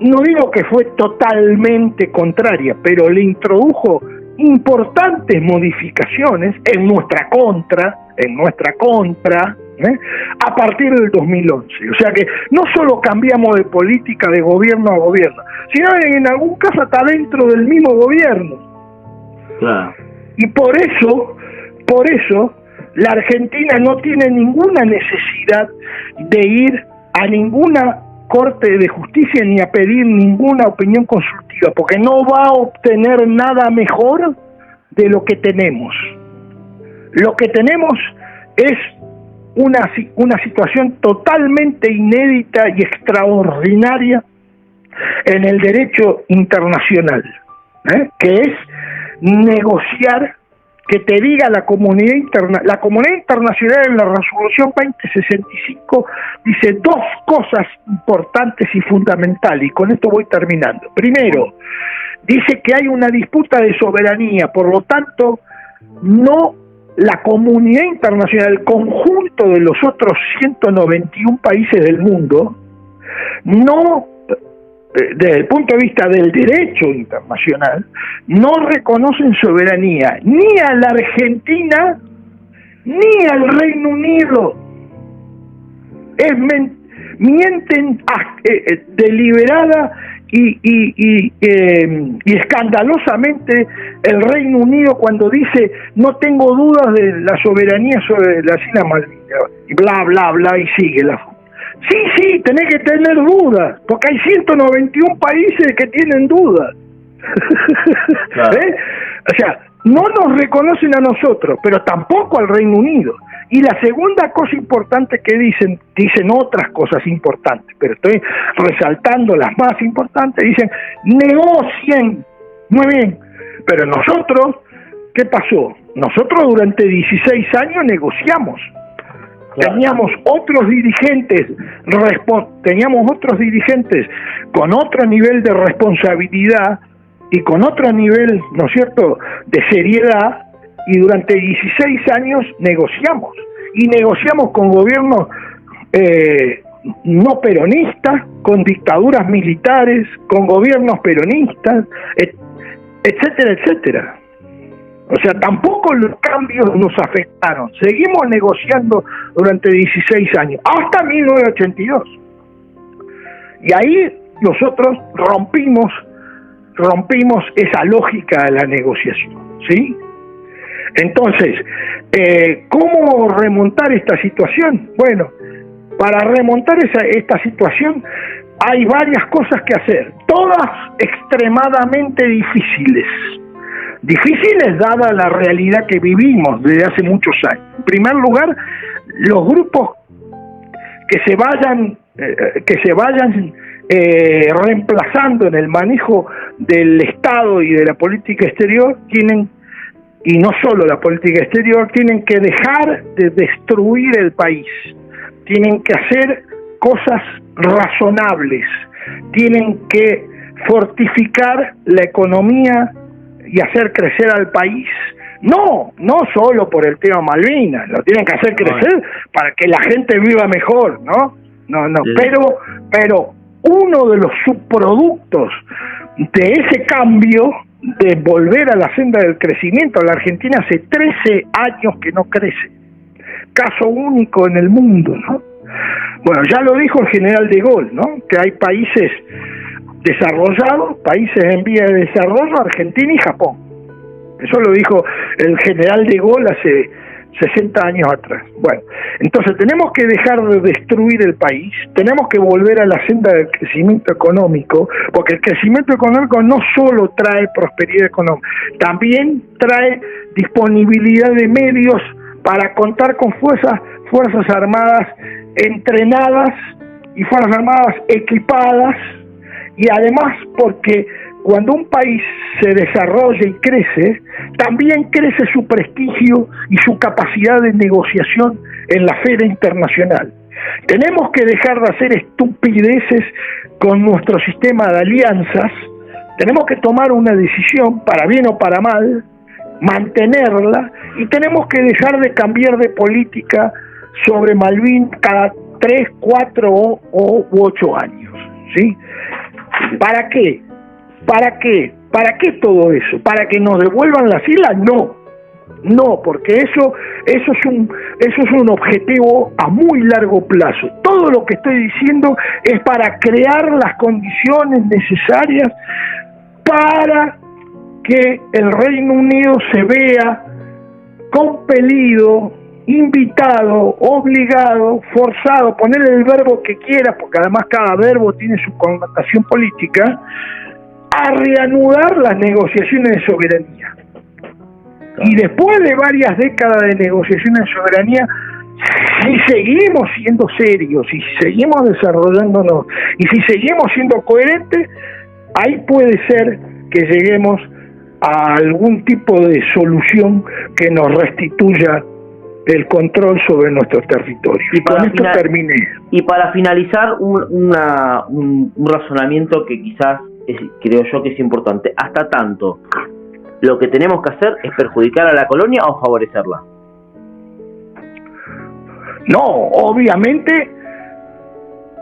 no digo que fue totalmente contraria, pero le introdujo importantes modificaciones en nuestra contra, a partir del 2011. O sea que no solo cambiamos de política de gobierno a gobierno, sino en algún caso hasta dentro del mismo gobierno. Claro. Y por eso la Argentina no tiene ninguna necesidad de ir a ninguna Corte de Justicia ni a pedir ninguna opinión consultiva, porque no va a obtener nada mejor de lo que tenemos. Lo que tenemos es una situación totalmente inédita y extraordinaria en el derecho internacional, que es negociar, que te diga la comunidad internacional en la resolución 2065 dice dos cosas importantes y fundamentales, y con esto voy terminando. Primero, dice que hay una disputa de soberanía, por lo tanto, no la comunidad internacional, el conjunto de los otros 191 países del mundo, no, desde el punto de vista del derecho internacional, no reconocen soberanía ni a la Argentina ni al Reino Unido. Mienten deliberada y escandalosamente el Reino Unido cuando dice: no tengo dudas de la soberanía sobre las Islas Malvinas, y bla bla bla, y sigue la. Sí, tenés que tener dudas, porque hay 191 países que tienen dudas. Claro. O sea, no nos reconocen a nosotros, pero tampoco al Reino Unido. Y la segunda cosa importante que dicen otras cosas importantes, pero estoy resaltando las más importantes, dicen, negocien, muy bien, pero nosotros, ¿qué pasó? Nosotros durante 16 años negociamos. Claro. Teníamos otros dirigentes con otro nivel de responsabilidad y con otro nivel, ¿no es cierto?, de seriedad, y durante 16 años negociamos, y negociamos con gobiernos no peronistas, con dictaduras militares, con gobiernos peronistas, etcétera, etcétera. O sea, tampoco los cambios nos afectaron. Seguimos negociando durante 16 años, hasta 1982. Y ahí nosotros rompimos esa lógica de la negociación, ¿sí? Entonces, ¿cómo remontar esta situación? Bueno, para remontar esta situación hay varias cosas que hacer, todas extremadamente difíciles. Difíciles dada la realidad que vivimos desde hace muchos años. En primer lugar, los grupos que se vayan reemplazando en el manejo del Estado y de la política exterior tienen, y no solo la política exterior, tienen que dejar de destruir el país, tienen que hacer cosas razonables, tienen que fortificar la economía y hacer crecer al país, no solo por el tema Malvinas, lo tienen que hacer crecer para que la gente viva mejor, ¿no? Sí. Pero uno de los subproductos de ese cambio, de volver a la senda del crecimiento, la Argentina hace 13 años que no crece, caso único en el mundo, ¿no? Bueno, ya lo dijo el general de Gaulle, ¿no?, que hay países desarrollados, países en vía de desarrollo, Argentina y Japón. Eso lo dijo el general de Gaulle hace 60 años atrás. Bueno, entonces tenemos que dejar de destruir el país, tenemos que volver a la senda del crecimiento económico, porque el crecimiento económico no solo trae prosperidad económica, también trae disponibilidad de medios para contar con fuerzas armadas entrenadas y fuerzas armadas equipadas, y además porque cuando un país se desarrolla y crece, también crece su prestigio y su capacidad de negociación en la esfera internacional. Tenemos que dejar de hacer estupideces con nuestro sistema de alianzas, tenemos que tomar una decisión, para bien o para mal, mantenerla, y tenemos que dejar de cambiar de política sobre Malvinas cada 3, 4 u 8 años, ¿sí? ¿Para qué? ¿Para qué todo eso? ¿Para que nos devuelvan las islas? No, porque eso es un objetivo a muy largo plazo. Todo lo que estoy diciendo es para crear las condiciones necesarias para que el Reino Unido se vea compelido, invitado, obligado, forzado, poner el verbo que quiera, porque además cada verbo tiene su connotación política, a reanudar las negociaciones de soberanía. Y después de varias décadas de negociaciones de soberanía, si seguimos siendo serios, si seguimos desarrollándonos y si seguimos siendo coherentes, ahí puede ser que lleguemos a algún tipo de solución que nos restituya el control sobre nuestros territorios. Y con esto terminé. Y para finalizar, un razonamiento que quizás creo yo que es importante. Hasta tanto, ¿lo que tenemos que hacer es perjudicar a la colonia o favorecerla? No, obviamente,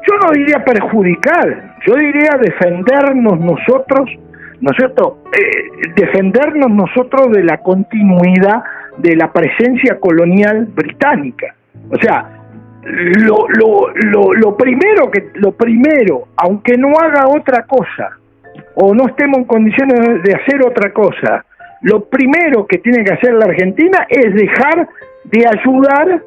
yo no diría perjudicar, yo diría defendernos nosotros, ¿no es cierto? Defendernos nosotros de la continuidad de la presencia colonial británica. O sea, lo primero, aunque no haga otra cosa, o no estemos en condiciones de hacer otra cosa, lo primero que tiene que hacer la Argentina es dejar de ayudar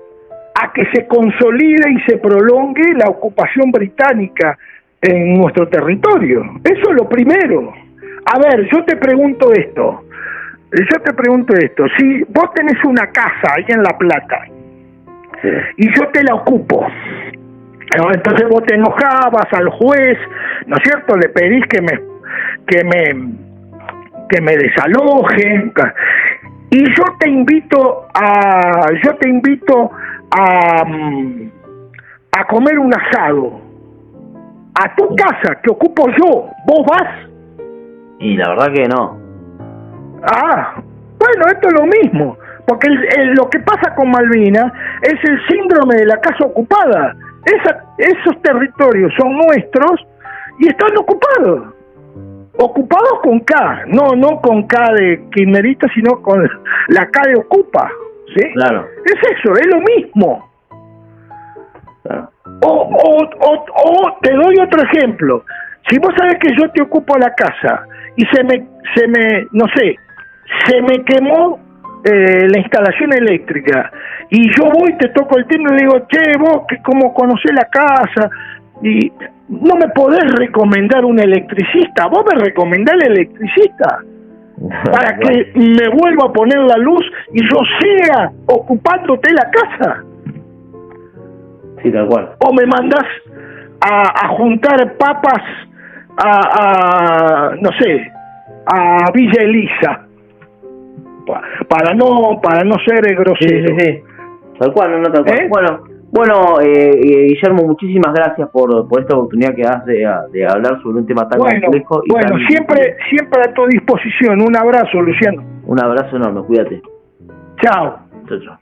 a que se consolide y se prolongue la ocupación británica en nuestro territorio. Eso es lo primero. A ver, yo te pregunto esto. Si vos tenés una casa ahí en La Plata, sí, y yo te la ocupo, entonces vos te enojabas al juez, ¿no es cierto? Le pedís que me desaloje, y yo te invito a comer un asado a tu casa que ocupo yo. ¿Vos vas? Y la verdad que no. Bueno, esto es lo mismo, porque lo que pasa con Malvinas es el síndrome de la casa ocupada. Esos territorios son nuestros y están ocupados con K, no con K de kirchnerista, sino con la K de ocupa, ¿sí? Claro. Es eso, es lo mismo. Claro. O te doy otro ejemplo. Si vos sabés que yo te ocupo la casa y se me quemó la instalación eléctrica y yo voy, te toco el timbre y le digo, che, vos que como conocés la casa y no me podés recomendar un electricista, vos me recomendás el electricista para que me vuelva a poner la luz y yo siga ocupándote la casa. Sí, tal cual. O me mandás a juntar papas a Villa Elisa para no ser grosero. Sí. Tal cual, no tal cual. Bueno, Guillermo, muchísimas gracias por esta oportunidad que das de hablar sobre un tema tan complejo. Siempre a tu disposición. Un abrazo, Luciano. Un abrazo enorme, cuídate. Chao. Chao.